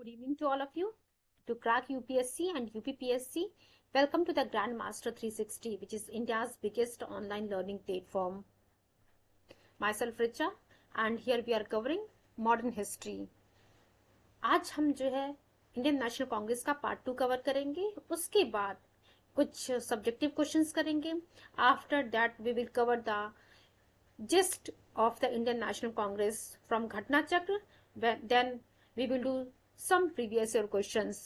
Good evening to all of you. To crack UPSC and UPPSC, welcome to the Grandmaster 360, which is India's biggest online learning platform. Myself Richa, and here we are covering modern history. आज हम जो है Indian National Congress का part 2 cover करेंगे. उसके बाद कुछ subjective questions करेंगे. After that we will cover the gist of the Indian National Congress from Ghatna Chakra. Then we will do some previous year questions.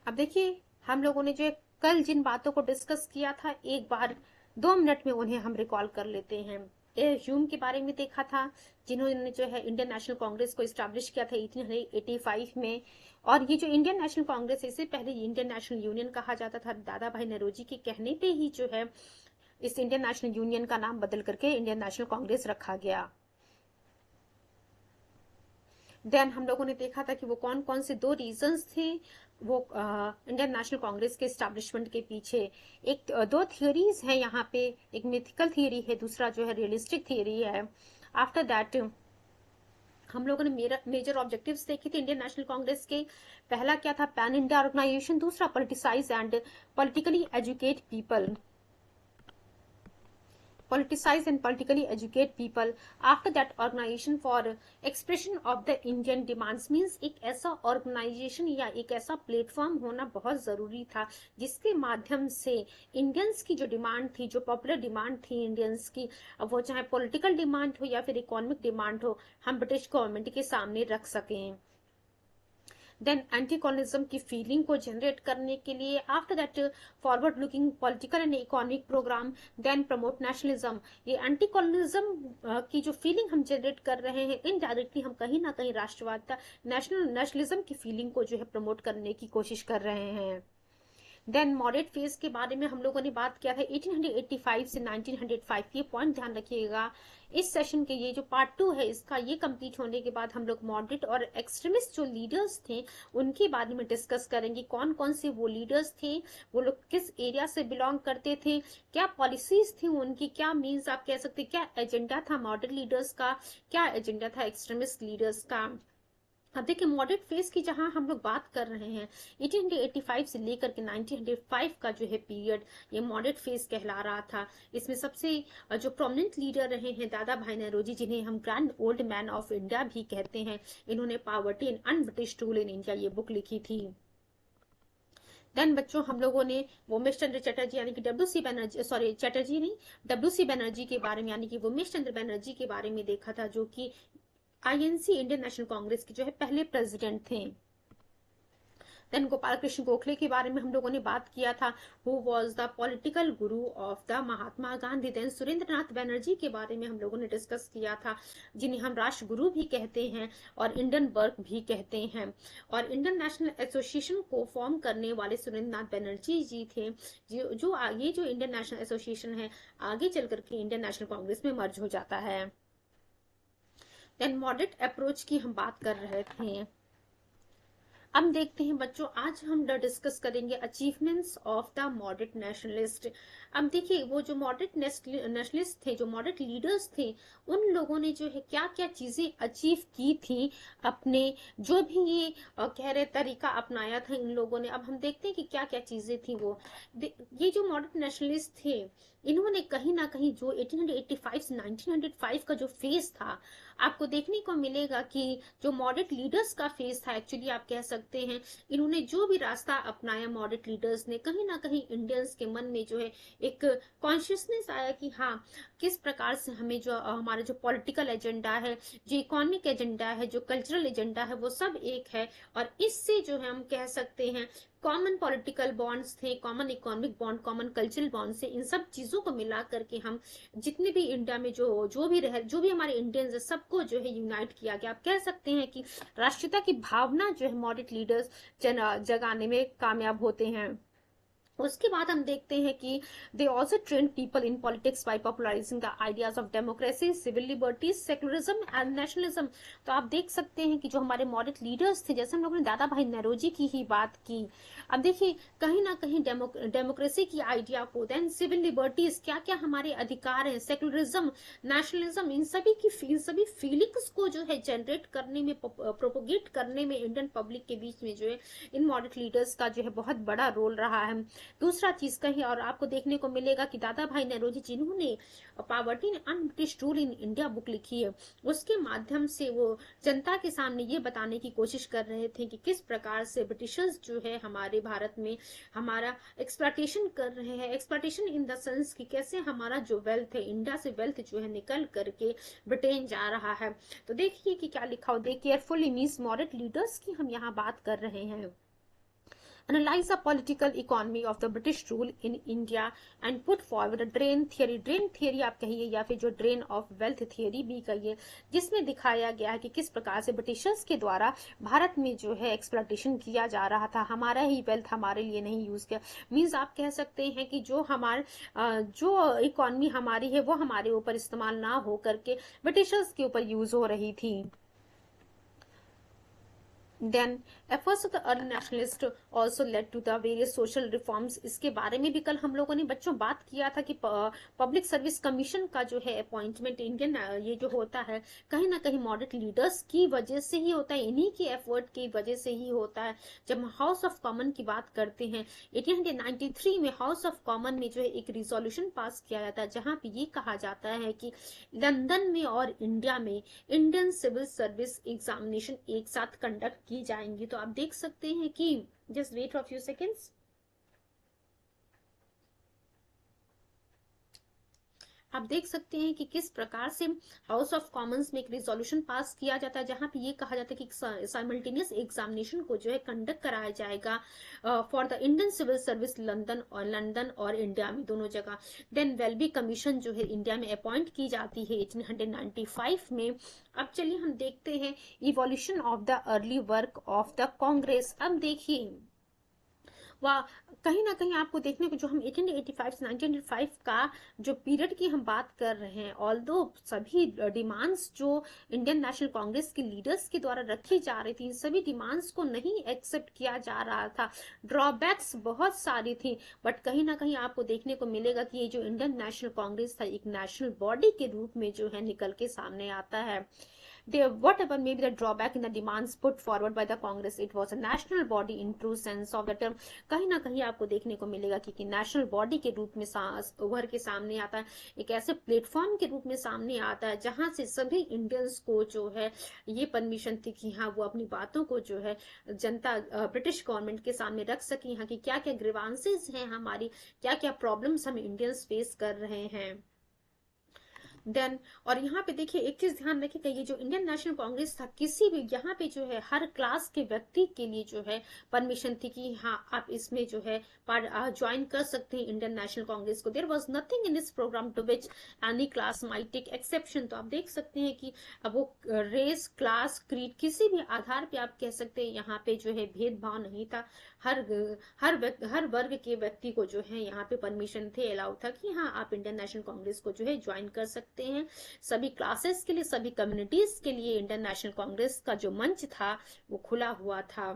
अब देखिए, हम लोगों ने जो कल जिन बातों को डिस्कस किया था, एक बार 2 मिनट में उन्हें हम रिकॉल कर लेते हैं. ह्यूम के बारे में देखा था, जिन्होंने जो है इंडियन नेशनल कांग्रेस को इस्टेब्लिश किया था 1885 में. और ये जो इंडियन नेशनल कांग्रेस, इससे पहले इंडियन नेशनल यूनियन कहा जाता था. दादा भाई नौरोजी के कहने पे ही जो है इस इंडियन नेशनल यूनियन का नाम बदल करके इंडियन नेशनल कांग्रेस रखा गया. देन हम लोगों ने देखा था कि वो कौन कौन से 2 रीजंस थे वो इंडियन नेशनल कांग्रेस के एस्टैब्लिशमेंट के पीछे. एक 2 थियोरीज है यहाँ पे, एक मिथिकल थियोरी है, दूसरा जो है रियलिस्टिक थियोरी है. आफ्टर दैट हम लोगों ने मेजर ऑब्जेक्टिव्स देखे थे इंडियन नेशनल कांग्रेस के. पहला क्या था? Pan India organisation. दूसरा politicise and politically educate people. Politicize and politically educate people. After that, organization for expression of the Indian demands means एक ऐसा ऑर्गेनाइजेशन या एक ऐसा प्लेटफॉर्म होना बहुत जरूरी था जिसके माध्यम से इंडियंस की जो डिमांड थी, जो पॉपुलर डिमांड थी इंडियंस की, अब वो चाहे पॉलिटिकल डिमांड हो या फिर इकोनॉमिक डिमांड हो, हम ब्रिटिश गवर्नमेंट के सामने रख सकें. देन एंटी कॉलोनिज्म की फीलिंग को जनरेट करने के लिए. After that forward looking political and economic programme. Then promote nationalism. ये एंटी कॉलोनिज्म की जो फीलिंग हम जनरेट कर रहे हैं, इनडायरेक्टली हम कहीं ना कहीं राष्ट्रवादिता, नेशनलिज्म की फीलिंग को जो है प्रमोट करने की कोशिश कर रहे हैं. देन मॉडरेट फेज के बारे में हम लोगों ने बात किया था 1885 से 1905. ये पॉइंट ध्यान रखिएगा. इस सेशन के ये जो पार्ट 2 है, इसका ये कंप्लीट होने के बाद हम लोग मॉडरेट और एक्सट्रीमिस्ट जो लीडर्स थे उनके बारे में डिस्कस करेंगे. कौन कौन से वो लीडर्स थे, वो लोग किस एरिया से बिलोंग करते थे, क्या पॉलिसीज थी उनकी, क्या मीन्स आप कह सकते, क्या एजेंडा था मॉडरेट लीडर्स का, क्या एजेंडा था एक्सट्रीमिस्ट लीडर्स का. अब देखिए, मॉडरेट फेज की जहां हम लोग बात कर रहे हैं, 1885 से लेकर के 1905 का जो है पीरियड, ये मॉडरेट फेज कहला रहा था. इसमें सबसे जो प्रोमिनेंट लीडर रहे हैं दादा भाई नौरोजी, जिन्हें हम grand old man of India भी कहते हैं. इन्होंने poverty and un-British rule in India ये बुक लिखी थी. देन बच्चों, हम लोगों ने वोमेश चंद्र चटर्जी यानी कि डब्ल्यू.सी. बनर्जी, सॉरी चटर्जी नहीं, डब्ल्यू.सी. बनर्जी के बारे में यानी कि वोमेश चंद्र बनर्जी के बारे में देखा था, जो कि आईएनसी इंडियन नेशनल कांग्रेस के जो है पहले प्रेसिडेंट थे. देन गोपाल कृष्ण गोखले के बारे में हम लोगों ने बात किया था, who was the political guru of the Mahatma Gandhi. Then Surendranath Banerjee के बारे में हम लोगों ने डिस्कस किया था, जिन्हें हम राष्ट्र गुरु भी कहते हैं और इंडियन बर्ग भी कहते हैं. और इंडियन नेशनल एसोसिएशन को फॉर्म करने वाले सुरेंद्रनाथ बनर्जी जी थे, जो आगे जो इंडियन नेशनल एसोसिएशन है आगे चल करके इंडियन नेशनल कांग्रेस में मर्ज हो जाता है. देन मॉडरेट अप्रोच की हम बात कर रहे थे. अब देखते हैं बच्चों, आज हम डिस्कस करेंगे achievements of the moderate nationalist. अब देखिए, वो जो मॉडरेट नेशनलिस्ट थे, जो मॉडरेट लीडर्स थे, उन लोगों ने जो है क्या क्या चीजें अचीव की थी, अपने जो भी ये कह रहे तरीका अपनाया था इन लोगों ने. अब हम देखते हैं कि क्या क्या चीजें थी वो. ये जो मॉडरेट नेशनलिस्ट थे, इन्होंने कहीं ना कहीं जो 1885 से 1905 का जो फेज था, आपको देखने को मिलेगा कि जो मॉडरेट लीडर्स का फेज था, एक्चुअली आप कह सकते हैं इन्होंने जो भी रास्ता अपनाया मॉडरेट लीडर्स ने, कहीं ना कहीं इंडियंस के मन में जो है एक कॉन्शियसनेस आया कि हाँ, किस प्रकार से हमें जो हमारा जो पॉलिटिकल एजेंडा है, जो इकोनॉमिक एजेंडा है, जो कल्चरल एजेंडा है, वो सब एक है. और इससे जो है हम कह सकते हैं कॉमन पॉलिटिकल बॉन्ड्स थे, common economic bond, common cultural bond से, इन सब चीजों को मिला करके हम जितने भी इंडिया में जो भी हमारे इंडियंस है, सबको जो है यूनाइट किया गया. आप कह सकते हैं कि राष्ट्रीयता की भावना जो है मॉडरेट लीडर्स जगाने में कामयाब होते हैं. उसके बाद हम देखते हैं कि they also train people in politics by popularising the ideas of democracy, civil liberties, secularism and nationalism. तो आप देख सकते हैं कि जो हमारे मॉडल लीडर्स थे, जैसे हम लोगों ने दादा भाई नौरोजी की ही बात की, अब देखिए कहीं ना कहीं डेमोक्रेसी की आइडिया को, देन सिविल लिबर्टीज, क्या क्या हमारे अधिकार हैं, सेकुलरिज्म, नेशनलिज्म, इन सभी फीलिंग्स को जो है जनरेट करने में, प्रोपोगेट करने में इंडियन पब्लिक के बीच में जो है इन मॉडल लीडर्स का जो है बहुत बड़ा रोल रहा है। दूसरा चीज कहीं और आपको देखने को मिलेगा कि दादा भाई नौरोजी जिन्होंने poverty and British rule in India book लिखी है, उसके माध्यम से वो जनता के सामने ये बताने की कोशिश कर रहे थे कि किस प्रकार से ब्रिटिशर्स जो है हमारे भारत में हमारा एक्सप्लॉयटेशन कर रहे हैं, एक्सप्लॉयटेशन इन द सेंस कि कैसे हमारा जो वेल्थ है, इंडिया से वेल्थ जो है निकल करके ब्रिटेन जा रहा है। तो देखिए कि क्या लिखा हो, दे केयरफुली मीन्स मॉडल लीडर्स की हम यहाँ बात कर रहे हैं। Analyze the political economy of the British rule in India and put forward a drain theory। drain theory आप कहिए या फिर जो drain of wealth theory भी कहिए, जिसमें दिखाया गया है कि किस प्रकार से ब्रिटिशर्स के द्वारा भारत में जो है एक्सप्लॉयटेशन किया जा रहा था, हमारा ही वेल्थ हमारे लिए नहीं यूज किया। मीन्स आप कह सकते हैं कि जो हमारे जो इकोनॉमी हमारी है वो हमारे ऊपर इस्तेमाल ना हो करके ब्रिटिशर्स के ऊपर यूज हो रही थी। Then efforts of the early nationalists also led to the various social reforms। इसके बारे में भी कल हम लोगों ने बच्चों बात किया था कि पब्लिक सर्विस कमीशन का जो है अपॉइंटमेंट इंडियन ये जो होता है कहीं ना कहीं मॉडरेट लीडर्स की वजह से ही होता है, इन्हीं की एफर्ट की वजह से ही होता है। जब हम हाउस ऑफ कॉमन की बात करते हैं 1893 में हाउस ऑफ कॉमन में जो है एक रिजोल्यूशन पास किया जाता है जहां पे ये कहा जाता है कि लंदन में और इंडिया में इंडियन सिविल सर्विस एग्जामिनेशन एक साथ कंडक्ट की जाएंगी। तो आप देख सकते हैं कि just wait for few seconds, आप देख सकते हैं कि किस प्रकार से हाउस ऑफ कॉमन्स में एक रिजोल्यूशन पास किया जाता है जहां पे ये कहा जाता है कि साइमल्टेनियस एग्जामिनेशन को जो है कंडक्ट कराया जाएगा for the Indian civil service London और इंडिया में दोनों जगह। देन वेलबी कमीशन जो है इंडिया में अपॉइंट की जाती है 1895 में। अब चलिए हम देखते हैं evolution of the early work of the Congress. अब देखिए वह कहीं ना कहीं आपको देखने को जो हम 1885 से 1905 का जो पीरियड की हम बात कर रहे हैं, ऑल्दो सभी डिमांड्स जो इंडियन नेशनल कांग्रेस के लीडर्स के द्वारा रखी जा रही थी, सभी डिमांड्स को नहीं एक्सेप्ट किया जा रहा था, ड्रॉबैक्स बहुत सारी थी। बट कहीं ना कहीं आपको देखने को मिलेगा कि ये जो इंडियन नेशनल कांग्रेस था एक नेशनल बॉडी के रूप में जो है निकल के सामने आता है। Whatever may be the drawback in the demands put forward by the Congress, it was a national body in true sense of the term। कहीं ना कहीं आपको देखने को मिलेगा कि नेशनल बॉडी के रूप में उभर के सामने आता है, एक ऐसे प्लेटफॉर्म के रूप में सामने आता है जहां से सभी इंडियंस को जो है ये परमिशन थी कि हाँ वो अपनी बातों को जो है जनता ब्रिटिश गवर्नमेंट के सामने रख सके, यहाँ की क्या क्या ग्रीवांसेस हैं, हमारी क्या क्या प्रॉब्लम्स हम इंडियंस फेस कर रहे हैं। देन और यहाँ पे देखिए एक चीज ध्यान रखिएगा, ये जो इंडियन नेशनल कांग्रेस था किसी भी यहाँ पे जो है हर क्लास के व्यक्ति के लिए जो है परमिशन थी कि हाँ आप इसमें जो है ज्वाइन कर सकते हैं इंडियन नेशनल कांग्रेस को। There was nothing in this programme to which any class might take exception. तो आप देख सकते हैं कि अब वो रेस, क्लास, क्रीड किसी भी आधार पे आप कह सकते हैं यहाँ पे जो है भेदभाव नहीं था, हर वर्ग के व्यक्ति को जो है यहाँ पे परमिशन थे, अलाउ था कि हाँ आप इंडियन नेशनल कांग्रेस को जो है ज्वाइन कर सकते हैं। सभी क्लासेस के लिए, सभी कम्युनिटीज के लिए इंडियन नेशनल कांग्रेस का जो मंच था वो खुला हुआ था।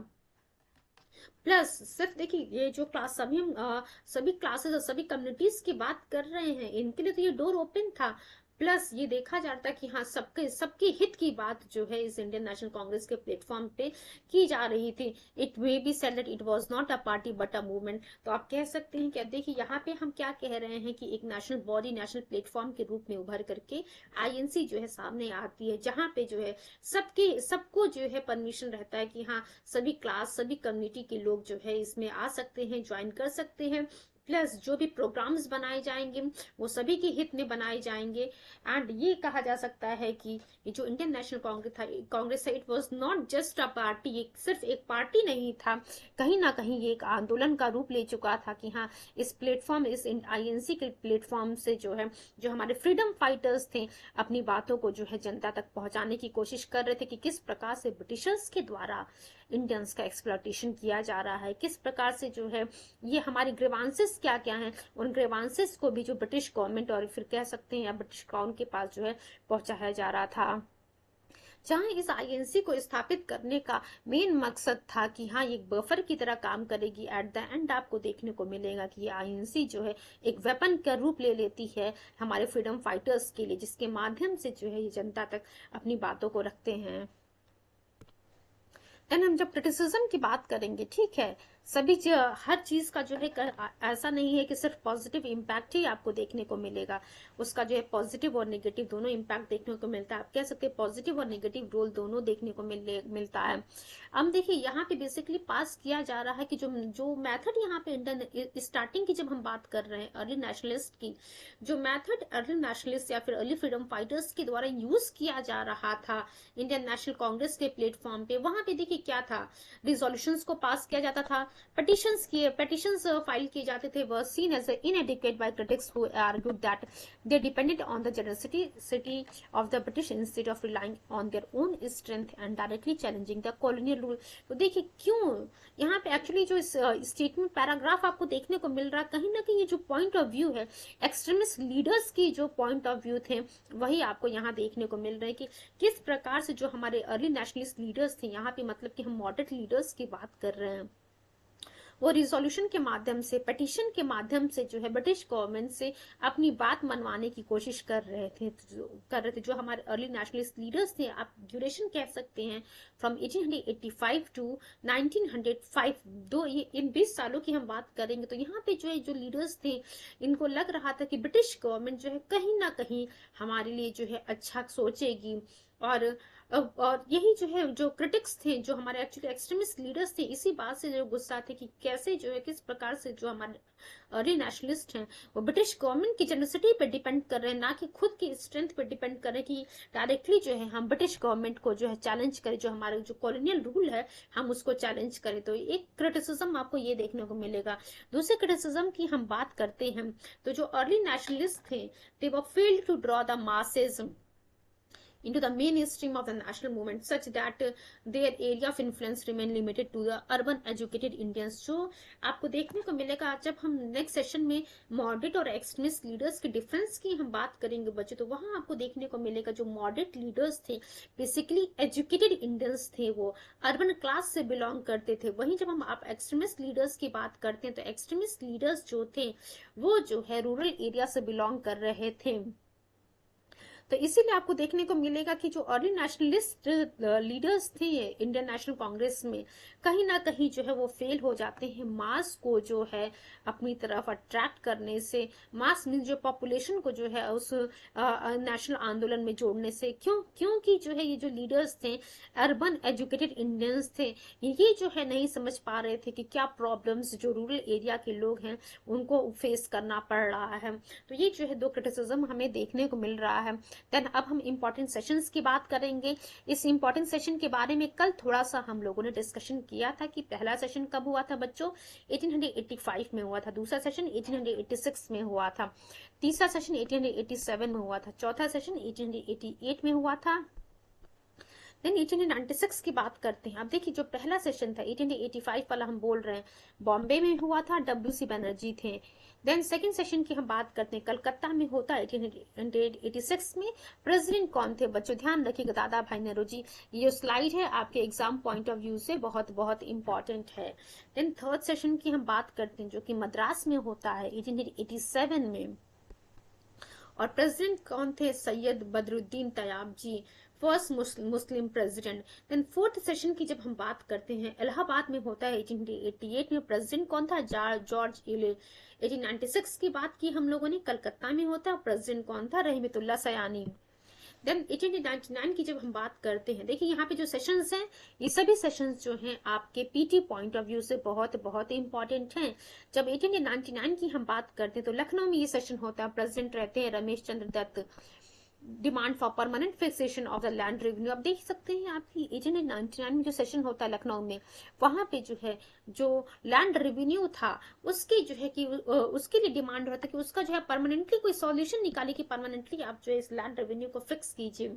प्लस सिर्फ देखिए ये जो क्लास सभी क्लासेस और सभी कम्युनिटीज की बात कर रहे हैं, इनके लिए तो ये डोर ओपन था। प्लस ये देखा जाता है कि हाँ सबके हित की बात जो है इस इंडियन नेशनल कांग्रेस के प्लेटफॉर्म पे की जा रही थी। It may be said that it was not a party but a movement. तो आप कह सकते हैं कि देखिए यहाँ पे हम क्या कह रहे हैं कि एक नेशनल बॉडी, नेशनल प्लेटफॉर्म के रूप में उभर करके आईएनसी जो है सामने आती है, जहाँ पे जो है सबको जो है परमिशन रहता है कि हाँ सभी क्लास, सभी कम्युनिटी के लोग जो है इसमें आ सकते हैं, ज्वाइन कर सकते हैं। प्लस जो भी प्रोग्राम्स बनाए जाएंगे वो सभी के हित में बनाए जाएंगे। एंड ये कहा जा सकता है कि ये जो इंडियन नेशनल कांग्रेस है, it was not just a party, ये सिर्फ एक पार्टी नहीं था, कहीं ना कहीं ये एक आंदोलन का रूप ले चुका था कि हाँ, इस प्लेटफॉर्म, इस आईएनसी के प्लेटफॉर्म से जो है, जो हमारे फ्रीडम फाइटर्स थे, अपनी बातों को जो है जनता तक पहुंचाने की कोशिश कर रहे थे कि किस प्रकार से ब्रिटिशर्स के द्वारा इंडियंस का एक्सप्लॉयटेशन किया जा रहा है, किस प्रकार से जो है ये हमारी ग्रीवांसेस क्या क्या हैं, उन ग्रीवांसेस को भी जो ब्रिटिश गवर्नमेंट और फिर कह सकते हैं या ब्रिटिश क्राउन के पास जो है पहुंचाया जा रहा था। जहां इस आईएनसी को स्थापित करने का मेन मकसद था कि हाँ, ये एक बफर की तरह काम करेगी। एट द एंड आपको देखने को मिलेगा कि ये आईएनसी जो है एक वेपन का रूप ले लेती है हमारे फ्रीडम फाइटर्स के लिए, जिसके माध्यम से जो है ये जनता तक अपनी बातों को रखते हैं। देन हम जब क्रिटिसिज्म की बात करेंगे, ठीक है, सभी हर चीज का जो है ऐसा नहीं है कि सिर्फ पॉजिटिव इम्पैक्ट ही आपको देखने को मिलेगा, उसका जो है पॉजिटिव और नेगेटिव दोनों इम्पैक्ट देखने को मिलता है। आप कह सकते हैं पॉजिटिव और नेगेटिव रोल दोनों देखने को मिलता है। अब देखिए यहाँ पे बेसिकली पास किया जा रहा है कि जो मेथड यहाँ पे इंडियन स्टार्टिंग की जब हम बात कर रहे हैं अर्ली नेशनलिस्ट की, जो मेथड अर्ली नेशनलिस्ट या फिर अर्ली फ्रीडम फाइटर्स के द्वारा यूज किया जा रहा था इंडियन नेशनल कांग्रेस के प्लेटफॉर्म पे, वहां पे देखिए क्या था, रिजोल्यूशंस को पास किया जाता था, petitions फाइल किए जाते थे, were seen as inadequate by critics who argued that they depended on the generosity of the British instead of relying on their own strength and directly challenging the colonial rule। तो देखिए क्यों यहाँ पे actually जो statement paragraph आपको देखने को मिल रहा है, कहीं ना कहीं ये जो पॉइंट ऑफ व्यू है एक्सट्रीमिस्ट लीडर्स की जो पॉइंट ऑफ व्यू थे वही आपको यहाँ देखने को मिल रहे हैं कि किस प्रकार से जो हमारे अर्ली नेशनलिस्ट लीडर्स थे, यहाँ पे मतलब कि हम मॉडरेट लीडर्स की बात कर रहे हैं, वो रिजोल्यूशन के माध्यम से, पिटीशन के माध्यम से जो है ब्रिटिश गवर्नमेंट से अपनी बात मनवाने की कोशिश कर रहे थे। जो हमारे अर्ली नेशनलिस्ट लीडर्स थे, आप ड्यूरेशन कह सकते हैं फ्रॉम 1885 टू 1905, इन 20 सालों की हम बात करेंगे तो यहाँ पे जो है जो लीडर्स थे, इनको लग रहा था कि ब्रिटिश गवर्नमेंट जो है कहीं ना कहीं हमारे लिए जो है अच्छा सोचेगी। और यही जो है जो क्रिटिक्स थे, जो हमारे एक्चुअली एक्सट्रीमिस्ट लीडर्स थे, इसी बात से जो गुस्सा थे कि कैसे जो है किस प्रकार से जो हमारे अर्ली नेशनलिस्ट हैं वो ब्रिटिश गवर्नमेंट की जेनोसिटी पे डिपेंड कर रहे हैं, ना कि खुद की स्ट्रेंथ पे डिपेंड कर रहे हैं कि डायरेक्टली जो है हम ब्रिटिश गवर्नमेंट को जो है चैलेंज करें, जो हमारे जो कॉलोनियल रूल है हम उसको चैलेंज करें। तो एक क्रिटिसिज्म आपको ये देखने को मिलेगा। दूसरे क्रिटिसिज्म की हम बात करते हैं तो जो अर्ली नेशनलिस्ट थे, they were failed to draw the masses into the mainstream of the national movement such that their area of influence remain limited to the urban educated Indians। जो आपको देखने को मिलेगा जब हम नेक्स्ट सेशन में moderate और एक्सट्रीमिस्ट लीडर्स के डिफरेंस की हम बात करेंगे बच्चों, तो वहां आपको देखने को मिलेगा जो मॉडरेट लीडर्स थे बेसिकली एजुकेटेड इंडियंस थे, वो अर्बन क्लास से बिलोंग करते थे। वहीं जब हम आप एक्सट्रीमिस्ट लीडर्स की बात करते हैं तो एक्सट्रीमिस्ट लीडर्स जो थे वो जो है रूरल एरिया से बिलोंग कर रहे थे। तो इसीलिए आपको देखने को मिलेगा कि जो अर्ली नेशनलिस्ट लीडर्स थे इंडियन नेशनल कांग्रेस में, कहीं ना कहीं जो है वो फेल हो जाते हैं मास को जो है अपनी तरफ अट्रैक्ट करने से, मास मीन जो पॉपुलेशन को जो है उस नेशनल आंदोलन में जोड़ने से। क्योंकि जो है ये जो लीडर्स थे अर्बन एजुकेटेड इंडियंस थे, ये जो है नहीं समझ पा रहे थे कि क्या प्रॉब्लम्स जो रूरल एरिया के लोग हैं उनको फेस करना पड़ रहा है। तो ये जो है दो क्रिटिसिज्म हमें देखने को मिल रहा है। देन अब हम इम्पोर्टेंट सेशंस की बात करेंगे। इस इम्पोर्टेंट सेशन के बारे में कल थोड़ा सा हम लोगों ने डिस्कशन किया था कि पहला सेशन कब हुआ था बच्चों, 1885 में हुआ था, दूसरा सेशन 1886 में हुआ था, तीसरा सेशन 1887 में हुआ था, चौथा सेशन 1888 में हुआ था। देन 1896 की बात करते हैं। अब देखिए जो पहला सेशन था 1885 वाला हम बोल रहे हैं, बॉम्बे में हुआ था, WC बनर्जी थे। देन सेकंड सेशन की हम बात करते हैं, कलकत्ता में होता है 1886 में। प्रेसिडेंट कौन थे बच्चों, ध्यान रखिएगा दादा भाई नेहरू। ये स्लाइड है आपके एग्जाम पॉइंट ऑफ व्यू से बहुत बहुत इंपॉर्टेंट है। देन थर्ड सेशन की हम बात करते हैं जो कि मद्रास में होता है 1887 में, और प्रेसिडेंट कौन थे, Syed Badruddin Tyab ji, first Muslim president. Then fourth session की जब हम बात करते हैं, इलाहाबाद में होता है 1888 में, प्रेसिडेंट कौन था, जॉर्ज इले। 1896 की बात की हम लोगों ने, कलकत्ता में होता है, प्रेसिडेंट कौन था, रहमतुल्लाह सयानी। देन 1899 की जब हम बात करते हैं, देखिए यहाँ पे जो सेशंस हैं, ये सभी सेशंस जो हैं आपके पीटी पॉइंट ऑफ व्यू से बहुत बहुत इंपॉर्टेंट हैं। जब 1899 की हम बात करते हैं तो लखनऊ में ये सेशन होता है, प्रेसिडेंट रहते हैं Romesh Chandra Dutt. Demand for permanent fixation of the land revenue, आप देख सकते हैं आपकी 1899 में जो सेशन होता है लखनऊ में, वहां पे जो है जो लैंड रेवेन्यू था उसकी जो है कि उसके लिए डिमांड होता है कि उसका जो है परमानेंटली कोई सॉल्यूशन निकाले कि परमानेंटली आप जो है इस लैंड रेवेन्यू को फिक्स कीजिए।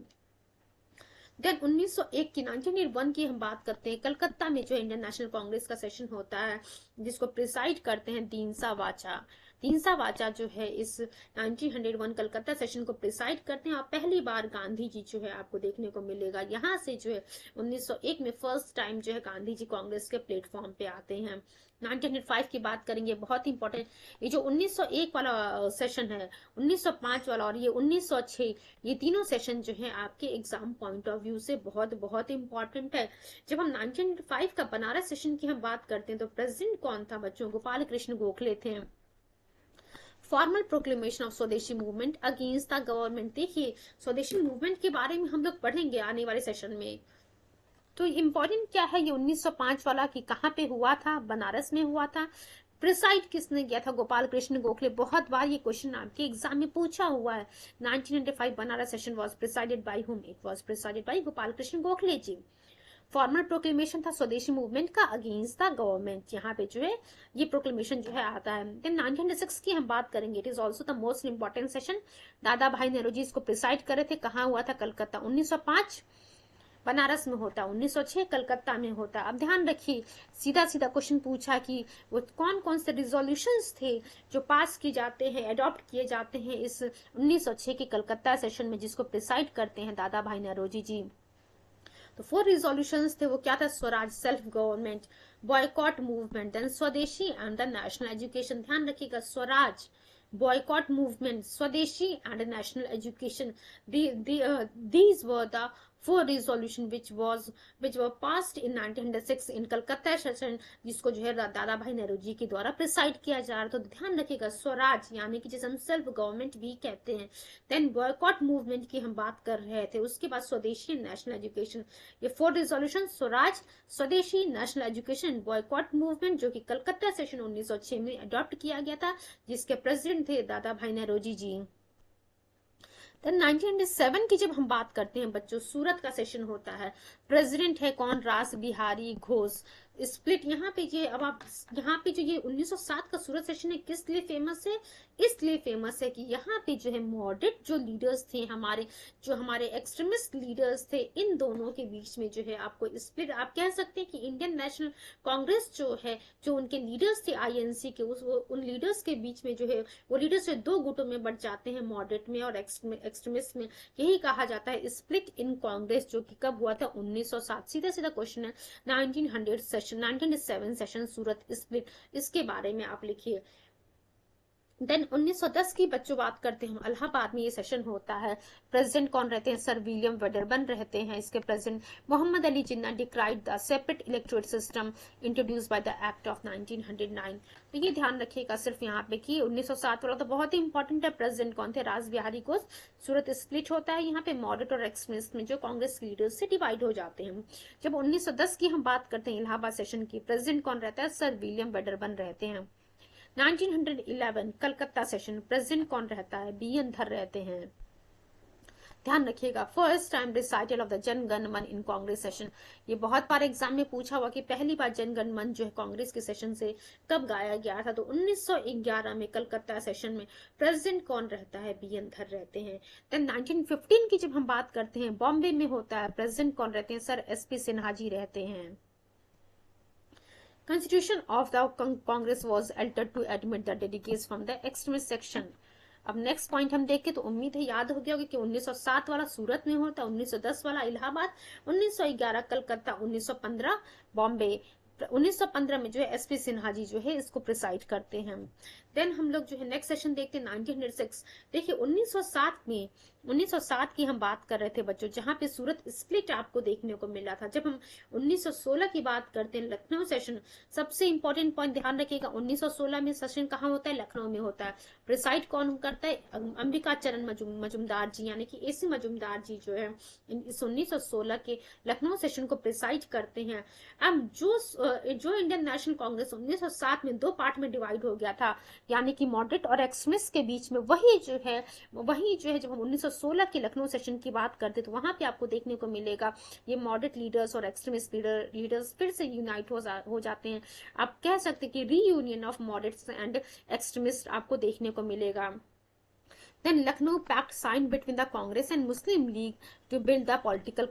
देन 1901 की 1901 की हम बात करते हैं, कलकत्ता में जो इंडियन नेशनल कांग्रेस का सेशन होता है जिसको प्रिसाइड करते हैं दीनसा वाचा। दीनसा वाचा जो है इस 1901 कलकत्ता सेशन को प्रिसाइड करते हैं और पहली बार गांधी जी जो है आपको देखने को मिलेगा। यहाँ से जो है 1901 में फर्स्ट टाइम जो है गांधी जी कांग्रेस के प्लेटफॉर्म पे आते हैं। 1905 की बात करेंगे, बहुत इंपॉर्टेंट। ये जो 1901 वाला सेशन है, 1905 वाला और ये 1906, ये तीनों सेशन जो है आपके एग्जाम पॉइंट ऑफ व्यू से बहुत बहुत इंपॉर्टेंट है। जब हम 1905 का बनारस सेशन की हम बात करते हैं तो प्रेसिडेंट कौन था बच्चों, गोपाल कृष्ण गोखले थे। फॉर्मल प्रोक्लेमेशन ऑफ स्वदेशी मूवमेंट अगेंस्ट द गवर्नमेंट, देखिए स्वदेशी मूवमेंट के बारे में हम लोग पढ़ेंगे आने वाले सेशन में। तो इम्पोर्टेंट क्या है ये 1905 वाला कि कहाँ पे हुआ था, बनारस में हुआ था। प्रिसाइड किसने किया था, गोपाल कृष्ण गोखले। बहुत बार ये क्वेश्चन आपके एग्जाम में पूछा हुआ है। 1905 Banaras session was presided by whom, it was presided by Gopal Krishna Gokhale ji. Formal proclamation था स्वदेशी मूवमेंट का अगेंस्ट द गवर्नमेंट, यहाँ पे जो है ये प्रोक्लेमेशन जो है आता है। देन 1906 की हम बात करेंगे, it is also the most important session. दादा भाई नेहरू इसको प्रिसाइड करे थे, कहाँ हुआ था, कलकत्ता। 1905 बनारस में होता, 1906 कलकत्ता में होता। अब ध्यान रखिए, सीधा सीधा क्वेश्चन पूछा कि वो कौन कौन से रिजोल्यूशंस थे जो पास किए जाते हैं, अडॉप्ट किए जाते हैं इस 1906 के कलकत्ता सेशन में, जिसको प्रिसाइड करते हैं दादा भाई नौरोजी जी। तो 4 रिजोल्यूशंस थे, वो क्या था, swaraj self government, boycott movement, then swadeshi and the national education. ध्यान रखिएगा, Swaraj, boycott movement, Swadeshi and national education. These were the 4 resolution which were passed in 1906 in Calcutta session, जिसको जो है दादा भाई नेहरू जी के द्वारा प्रिसाइड किया जा रहा। तो ध्यान रखिएगा, स्वराज यानी कि जिसे हम सेल्फ गवर्नमेंट भी कहते हैं। देन बॉयकॉट मूवमेंट की हम बात कर रहे थे, उसके बाद स्वदेशी नेशनल एजुकेशन। ये 4 रिजोल्यूशन, स्वराज, स्वदेशी, नेशनल एजुकेशन, बॉयकॉट मूवमेंट, जो कि कलकत्ता सेशन 1906 में अडॉप्ट किया गया था, जिसके प्रेसिडेंट थे दादा भाई नौरोजी जी। देन 1907 की जब हम बात करते हैं बच्चों, सूरत का सेशन होता है, प्रेसिडेंट है कौन, रास बिहारी घोष। स्प्लिट यहाँ पे ये, अब आप यहाँ पे जो ये 1907 का सूरत सेशन है किस लिए फेमस है, इसलिए फेमस है कि यहाँ पे जो है मॉडरेट जो लीडर्स थे हमारे, जो हमारे एक्सट्रीमिस्ट लीडर्स थे, इन दोनों के बीच में जो है आपको स्प्लिट, आप कह सकते हैं कि इंडियन नेशनल कांग्रेस जो है, जो उनके लीडर्स थे आईएनसी के, उन लीडर्स के बीच में जो है वो लीडर्स जो 2 गुटों में बढ़ जाते हैं, मॉडरेट में और एक्सट्रीमिस्ट में। यही कहा जाता है स्प्लिट इन कांग्रेस, जो कि कब हुआ था, 1907। सीधा सीधा क्वेश्चन है, 1900 सेशन, 1907 सेशन सूरत स्प्लिट, इसके बारे में आप लिखिए। देन 1910 की बच्चों बात करते हैं, इलाहाबाद में ये सेशन होता है। प्रेसिडेंट कौन रहते हैं, सर विलियम वेडरबर्न रहते हैं इसके president. Mohammed Ali Jinnah decried the separate electorate system introduce by the act of 1909। तो ये ध्यान रखिएगा सिर्फ यहाँ पे कि 1907 वाला तो बहुत ही इंपॉर्टेंट है। प्रेसिडेंट कौन थे, रास बिहारी घोष। सूरत स्प्लिट होता है यहाँ पे मॉडरेट और एक्सट्रीमिस्ट में, जो कांग्रेस लीडर्स से डिवाइड हो जाते हैं। जब 1910 की हम बात करते हैं इलाहाबाद सेशन की, प्रेसिडेंट कौन रहता है, सर विलियम वेडरबर्न रहते हैं। 1911 कलकत्ता सेशन, प्रेसिडेंट कौन रहता है, बीएन धर रहते हैं। ध्यान रखिएगा, first time recital of the Jana Gana मन इन कांग्रेस सेशन। ये बहुत बार एग्जाम में पूछा हुआ कि पहली बार जन गण मन जो है कांग्रेस के सेशन से कब गाया गया था, तो 1911 में कलकत्ता सेशन में। प्रेसिडेंट कौन रहता है, बीएन धर रहते हैं। देन 1915 की जब हम बात करते हैं, बॉम्बे में होता है, प्रेसिडेंट कौन रहते हैं, सर एसपी सिन्हा जी रहते हैं। Constitution of the Congress was altered to admit the delegates from the extremist section. अब नेक्स्ट पॉइंट हम देखें तो उम्मीद है याद हो गया होगा कि 1907 वाला सूरत में होता, 1910 वाला इलाहाबाद, 1911 कलकत्ता, 1915 बॉम्बे। 1915 में जो है एसपी सिन्हा जी जो है इसको प्रिसाइड करते हैं। देन हम लोग जो है नेक्स्ट सेशन देखते हैं 1906। देखिए 1907 की हम बात कर रहे थे बच्चों, जहां पे सूरत स्प्लिट आपको देखने को मिला था। जब हम 1916 की बात करते हैं लखनऊ सेशन, सबसे इंपॉर्टेंट पॉइंट ध्यान रखिएगा, 1916 में सेशन कहाँ होता है? लखनऊ में होता है। प्रिसाइड कौन करता है? अंबिका चरण मजुमदार जी, यानी कि एसी मजुमदार जी जो है इस 1916 के लखनऊ सेशन को प्रिसाइड करते हैं। अब जो इंडियन नेशनल कांग्रेस 1907 में दो पार्ट में डिवाइड हो गया था, यानी कि मॉडरेट और एक्सट्रीमिस्ट के बीच में, वही जो है जब हम 1916 के लखनऊ सेशन की बात करते तो वहां पे आपको देखने को मिलेगा ये मॉडरेट लीडर्स और एक्सट्रीमिस्ट लीडर्स फिर से यूनाइट हो जाते हैं। आप कह सकते हैं कि reunion of moderates and extremist आपको देखने को मिलेगा। Then Lucknow pact signed between the Congress and Muslim League to build the political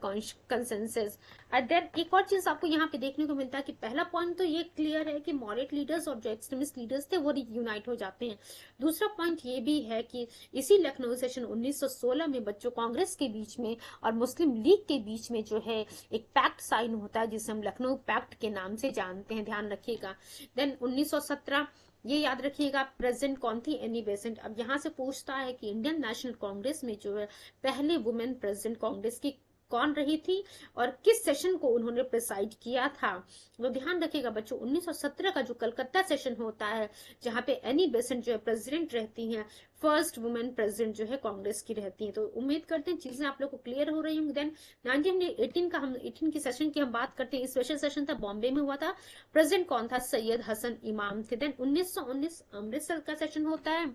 consensus. And then एक और चीज आपको यहाँ पे देखने को मिलता है कि पहला पॉइंट तो ये क्लियर है कि मॉडरेट लीडर्स और जो एक्सट्रीमिस्ट लीडर्स थे वो यूनाइट हो जाते हैं। दूसरा पॉइंट ये भी है कि इसी लखनऊ सेशन 1916 में बच्चों कांग्रेस के बीच में और मुस्लिम लीग के बीच में जो है एक पैक्ट साइन होता है जिसे हम लखनऊ पैक्ट के नाम से जानते हैं, ध्यान रखिएगा। देन 1917 ये याद रखिएगा, प्रेसिडेंट कौन थी? Annie Besant. अब यहाँ से पूछता है कि इंडियन नेशनल कांग्रेस में जो है पहले वुमेन प्रेसिडेंट कांग्रेस की कौन रही थी और किस सेशन को उन्होंने प्रिसाइड किया था? तो ध्यान रखिएगा बच्चों, 1917 का जो कलकत्ता सेशन होता है जहां पे एनी बेसेंट जो है प्रेसिडेंट रहती हैं, फर्स्ट वुमेन प्रेसिडेंट जो है कांग्रेस की रहती है। तो उम्मीद करते हैं चीजें आप लोग को क्लियर हो रही होंगी। देन 1918 की सेशन की हम बात करते हैं, स्पेशल सेशन था, बॉम्बे में हुआ था। प्रेसिडेंट कौन था? सैयद हसन इमाम थे। देन 1919 अमृतसर का सेशन होता है,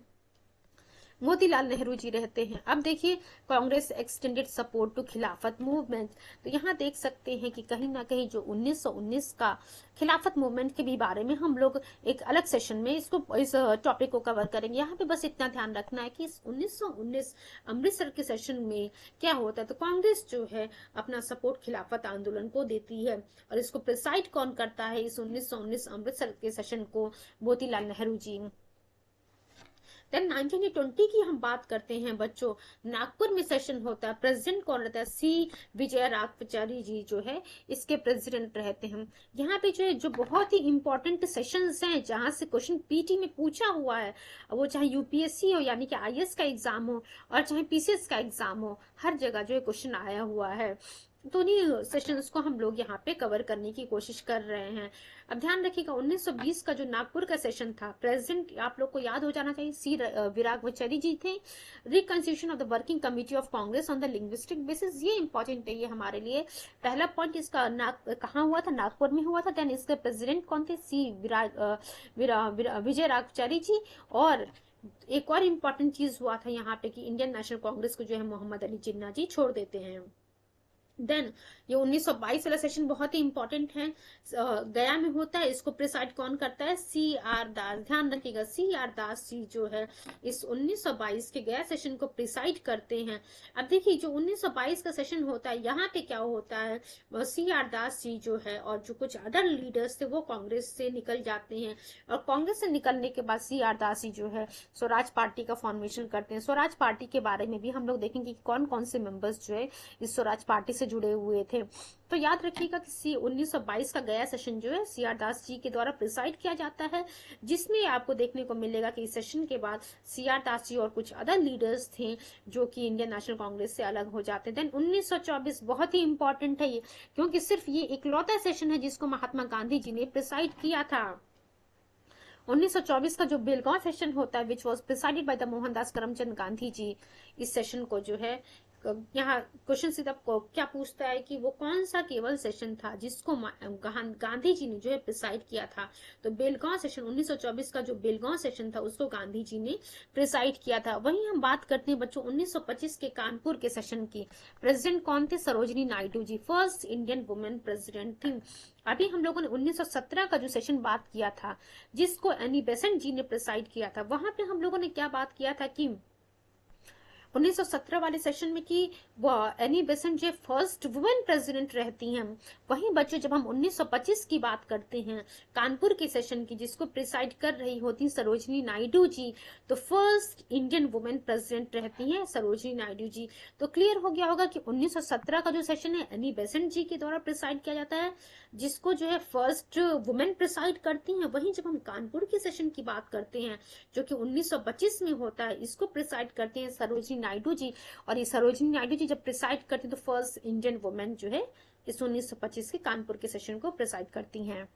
मोतीलाल नेहरू जी रहते हैं। अब देखिए कांग्रेस एक्सटेंडेड सपोर्ट टू खिलाफत मूवमेंट, तो यहाँ देख सकते हैं कि कहीं ना कहीं जो 1919 का खिलाफत मूवमेंट के भी बारे में हम लोग एक अलग सेशन में इस टॉपिक को कवर करेंगे। यहाँ पे बस इतना ध्यान रखना है कि इस 1919 अमृतसर के सेशन में क्या होता है, तो कांग्रेस जो है अपना सपोर्ट खिलाफत आंदोलन को देती है और इसको प्रिसाइड कौन करता है इस 1919 अमृतसर के सेशन को? मोतीलाल नेहरू जी। देन 1920 की हम बात करते हैं बच्चों, नागपुर में सेशन होता है। प्रेसिडेंट कौन रहता है? सी विजयराघवाचारी जी जो है इसके प्रेसिडेंट रहते हैं। यहाँ पे जो है जो बहुत ही इंपॉर्टेंट सेशंस हैं जहां से क्वेश्चन पीटी में पूछा हुआ है, वो चाहे यूपीएससी हो यानी कि आईएएस का एग्जाम हो और चाहे पीसीएस का एग्जाम हो, हर जगह जो है क्वेश्चन आया हुआ है। तो उन्हीं सेशंस को हम लोग यहाँ पे कवर करने की कोशिश कर रहे हैं। अब ध्यान रखिएगा 1920 का जो नागपुर का सेशन था, प्रेसिडेंट आप लोग को याद हो जाना चाहिए सी विरागवाचारी जी थे। Reconstitution of the working committee of Congress on the linguistic basis, ये इंपॉर्टेंट है ये हमारे लिए। पहला पॉइंट इसका कहाँ हुआ था? नागपुर में हुआ था। देन इसके प्रेसिडेंट कौन थे? सी विजयराघवाचारी जी। और एक और इम्पोर्टेंट चीज हुआ था यहाँ पे कि इंडियन नेशनल कांग्रेस को जो है मोहम्मद अली जिन्ना जी छोड़ देते हैं। देन ये 1922 वाला सेशन बहुत ही इंपॉर्टेंट है, गया में होता है। इसको प्रिसाइड कौन करता है? सी आर दास। ध्यान रखिएगा सी आर दास जी जो है इस 1922 के गया सेशन को प्रिसाइड करते हैं। अब देखिए जो 1922 का सेशन होता है यहाँ पे क्या होता है, सी आर दास जी जो है और जो कुछ अदर लीडर्स थे वो कांग्रेस से निकल जाते हैं और कांग्रेस से निकलने के बाद सी आर दास जी जो है स्वराज पार्टी का फॉर्मेशन करते हैं। स्वराज पार्टी के बारे में भी हम लोग देखेंगे कि कौन कौन से मेंबर्स जो है इस स्वराज पार्टी से जुड़े हुए थे। तो याद रखिएगा कि 1922 का गया सेशन जो है सी आर दास जी के द्वारा प्रिसाइड किया जाता है, जिसमें आपको देखने को मिलेगा कि इस सेशन के बाद सी आर दास जी और कुछ अदर लीडर्स थे जो कि इंडियन नेशनल कांग्रेस से अलग हो जाते हैं। देन 1924 बहुत ही इंपॉर्टेंट है ये, क्योंकि सिर्फ ये इकलौता सेशन है जिसको महात्मा गांधी जी ने प्रिसाइड किया था। 1924 का जो बेलगांव सेशन होता है which was presided by the Mohandas Karamchand Gandhi ji, इस सेशन को जो है यहाँ क्वेश्चन सीधा क्या पूछता है कि वो कौन सा केवल सेशन था जिसको गांधी जी ने जो है प्रिसाइड किया था। तो बेलगांव सेशन 1924 का जो बेलगांव सेशन था उसको गांधी जी ने प्रिसाइड किया था। वहीं हम बात करते हैं बच्चों 1925 के कानपुर के सेशन की। प्रेसिडेंट कौन थे? Sarojini Naidu ji, first Indian women president थी। अभी हम लोगों ने 1917 का जो सेशन बात किया था जिसको एनी बेसेंट जी ने प्रिसाइड किया था, वहां पे हम लोगों ने क्या बात किया था कि 1917 वाले सेशन में कि एनी बेसेंट जो फर्स्ट वुमेन प्रेसिडेंट रहती हैं। वहीं बच्चों जब हम 1925 की बात करते हैं कानपुर के सेशन की, जिसको प्रिसाइड कर रही होती सरोजनी नायडू जी, तो फर्स्ट इंडियन वुमेन प्रेसिडेंट रहती हैं सरोजनी नायडू जी। तो क्लियर हो गया होगा कि 1917 का जो सेशन है एनी बेसेंट जी के द्वारा प्रिसाइड किया जाता है, जिसको जो है फर्स्ट वुमेन प्रिसाइड करती हैं। वहीं जब हम कानपुर के सेशन की बात करते हैं जो कि 1925 में होता है, इसको प्रिसाइड करते हैं सरोजनी नायडू जी। और ये सरोजनी नायडू जी जब प्रिसाइड करती हैं तो फर्स्ट इंडियन वुमेन जो है इस 1925 के कानपुर के सेशन को प्रिसाइड करती हैं।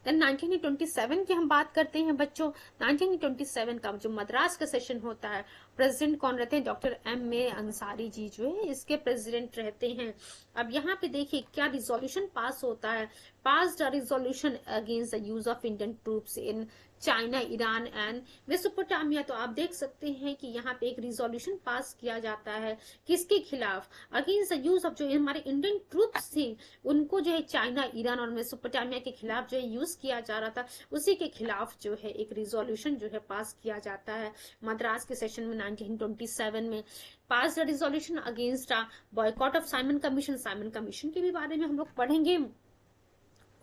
देन 1927 की हम बात करते हैं बच्चों। 1927 का जो मद्रास का सेशन होता है, प्रेसिडेंट कौन रहते हैं? Doctor M.A. अंसारी जी जो है इसके प्रेसिडेंट रहते हैं। अब यहाँ पे देखिए क्या रिजोल्यूशन पास होता है। Passed a resolution against the use of Indian troops in China, Iran and Mesopotamia. तो आप देख सकते हैं कि यहाँ पे एक रिजोल्यूशन पास किया जाता है किसके खिलाफ? अगेंस्ट द यूज ऑफ जो हमारे इंडियन ट्रूप्स थे उनको जो है चाइना, ईरान और मेसोपोटामिया के खिलाफ जो है यूज किया जा रहा था, उसी के खिलाफ जो है एक रिजोल्यूशन जो है पास किया जाता है मद्रास के सेशन में 1927 में। Pass the resolution against boycott of Simon Commission. Simon Commission के भी बारे में हम लोग पढ़ेंगे।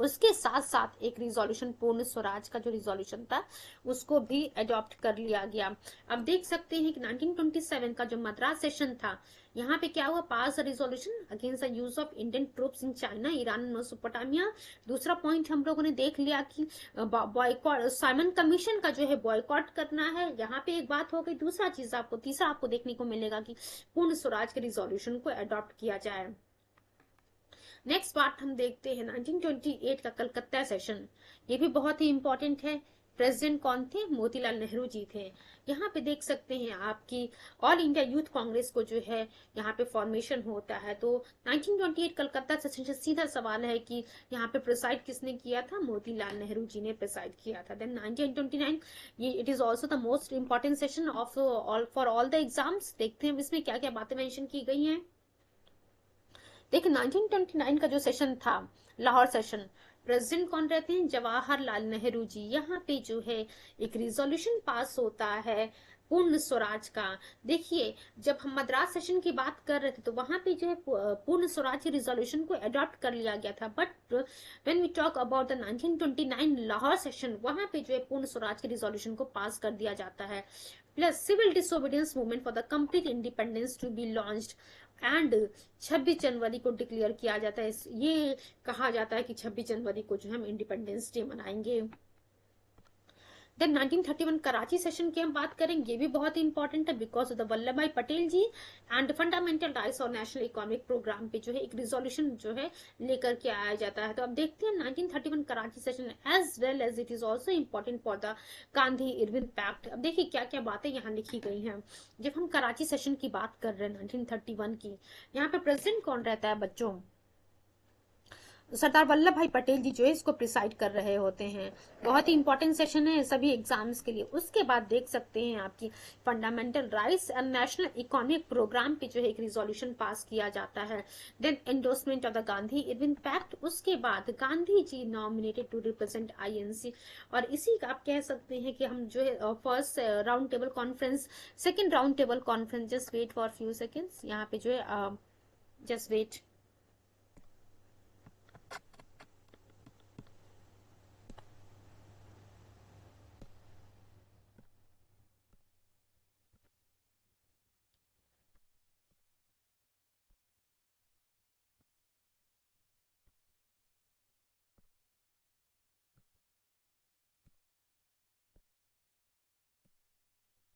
उसके साथ साथ एक रिजोल्यूशन पूर्ण स्वराज का जो रिजोल्यूशन था उसको भी अडॉप्ट कर लिया गया। अब देख सकते हैं कि 1927 का जो मद्रास सेशन था, यहाँ पे क्या हुआ? Pass resolution against the use of Indian troops in China, Iran, Mesopotamia. दूसरा पॉइंट हम लोगों ने देख लिया कि बॉयकॉट, साइमन कमीशन का जो है बॉयकॉट करना है, यहाँ पे एक बात हो गई। दूसरा चीज आपको, तीसरा आपको देखने को मिलेगा कि पूर्ण स्वराज के रिजोल्यूशन को अडॉप्ट किया जाए। नेक्स्ट पार्ट हम देखते हैं 1928 का कलकत्ता सेशन। ये भी बहुत ही इंपॉर्टेंट है। प्रेसिडेंट कौन थे? मोतीलाल नेहरू जी थे। यहाँ पे देख सकते हैं आपकी ऑल इंडिया यूथ कांग्रेस को जो है यहाँ पे फॉर्मेशन होता है। तो 1928 कलकत्ता सेशन से सीधा सवाल है कि यहाँ पे प्रिसाइड किसने किया था? मोतीलाल नेहरू जी ने प्रिसाइड किया था। देन 1929 ये it is also the most important session of all for all the exams. देखते हैं इसमें क्या क्या बातें मेंशन की गई हैं। देखिए 1929 का जो सेशन था लाहौर सेशन, प्रेसिडेंट कौन रहते हैं? जवाहरलाल नेहरू जी। यहाँ पे जो है एक रिजोल्यूशन पास होता है पूर्ण स्वराज का। देखिए जब हम मद्रास सेशन की बात कर रहे थे तो वहां पे जो है पूर्ण स्वराज की रिजोल्यूशन को अडॉप्ट कर लिया गया था। But when we talk about the 1929 Lahore session, वहां पे जो है पूर्ण स्वराज के रिजोल्यूशन को पास कर दिया जाता है। Plus civil disobedience movement for the complete independence to be launched and 26 जनवरी को डिक्लेयर किया जाता है। ये कहा जाता है कि 26 जनवरी को जो हम इंडिपेंडेंस डे मनाएंगे। देन 1931 कराची सेशन की हम बात करेंगे, ये भी बहुत इंपॉर्टेंट है बिकॉज ऑफ द वल्लभ भाई पटेल जी एंड फंडामेंटल राइट्स और नेशनल इकोनॉमिक प्रोग्राम पे जो है एक रिजोल्यूशन जो है लेकर के आया जाता है। तो अब देखते हैं 1931 Karachi session as well as it is also important for the Gandhi Irwin pact. अब देखिए क्या क्या बातें यहाँ लिखी गई हैं। जब हम कराची सेशन की बात कर रहे हैं 1931 की, यहाँ पे प्रेसिडेंट कौन रहता है बच्चों? सरदार वल्लभ भाई पटेल जी जो है इसको प्रिसाइड कर रहे होते हैं। बहुत ही इंपॉर्टेंट सेशन है सभी एग्जाम्स के लिए। उसके बाद देख सकते हैं आपकी fundamental rights and national economic programme पे जो है एक रिजोल्यूशन पास किया जाता है। Then endorsement of the Gandhi Irwin pact. उसके बाद Gandhi ji nominated to represent INC। और इसी का आप कह सकते हैं कि हम जो है first round table conference, second round table conference, just wait for few seconds, यहाँ पे जो है just wait.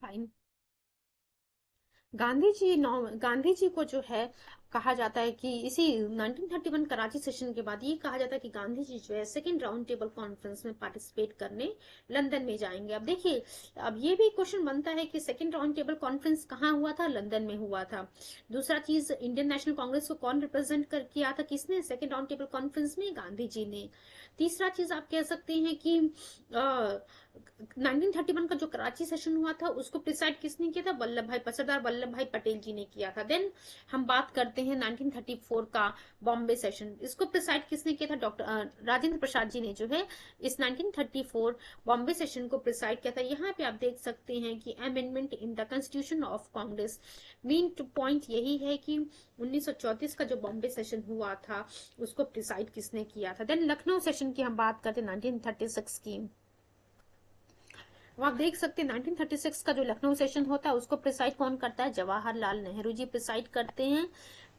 Fine. Gandhi ji को जो है कहा जाता है कि इसी 1931 कराची सेशन के बाद ये कहा जाता है कि गांधी जी जो है सेकेंड राउंड टेबल कॉन्फ्रेंस में पार्टिसिपेट करने लंदन में जाएंगे। अब देखिए अब ये भी क्वेश्चन बनता है कि सेकेंड राउंड टेबल कॉन्फ्रेंस कहाँ हुआ था? लंदन में हुआ था। दूसरा चीज, इंडियन नेशनल कांग्रेस को कौन रिप्रेजेंट कर किया था? किसने? सेकेंड राउंड टेबल कॉन्फ्रेंस में गांधी जी ने। तीसरा चीज आप कह सकते हैं कि 1931 का जो कराची सेशन हुआ था उसको प्रिसाइड किसने किया था? सरदार वल्लभ भाई पटेल जी ने किया था। देन हम बात करते हैं 1934 का बॉम्बे सेशन। इसको प्रिसाइड किसने किया था? डॉक्टर राजेंद्र प्रसाद जी ने जो है इस 1934 बॉम्बे सेशन को प्रिसाइड किया था। यहाँ पे आप देख सकते हैं कि amendment in the constitution of Congress, main point यही है कि 1934 का जो बॉम्बे सेशन हुआ था उसको प्रिसाइड किसने किया था। देन लखनऊ सेशन की हम बात करते हैं 1936 की। आप देख सकते हैं 1936 का जो लखनऊ सेशन होता है उसको प्रिसाइड कौन करता है? जवाहरलाल नेहरू जी प्रिसाइड करते हैं।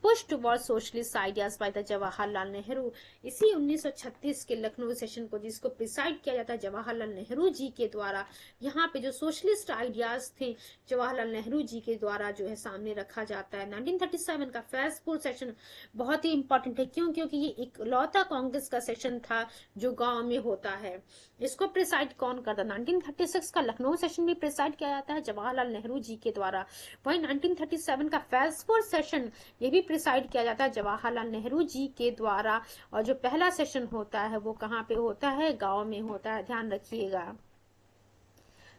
Push toward socialist ideas by the Jawaharlal Nehru. इसी 1936 के लखनऊ सेशन को जिसको प्रिसाइड किया जाता है जवाहरलाल नेहरू जी के द्वारा, यहाँ पे जो सोशलिस्ट आइडियाज थे जवाहरलाल नेहरू जी के द्वारा जो है सामने रखा जाता है। 1937 का फैजपुर सेशन बहुत ही इंपॉर्टेंट है। क्यों? क्योंकि ये इकलौता कांग्रेस का सेशन था जो गांव में होता है। इसको प्रिसाइड कौन करता? 1936 का लखनऊ सेशन भी प्रिसाइड किया जाता है जवाहरलाल नेहरू जी के द्वारा। वही 1937 का फैजपुर सेशन ये भी प्रिसाइड किया जाता है जवाहरलाल नेहरू जी के द्वारा। और जो पहला सेशन होता है वो कहाँ पे होता है? गांव में होता है, ध्यान रखिएगा।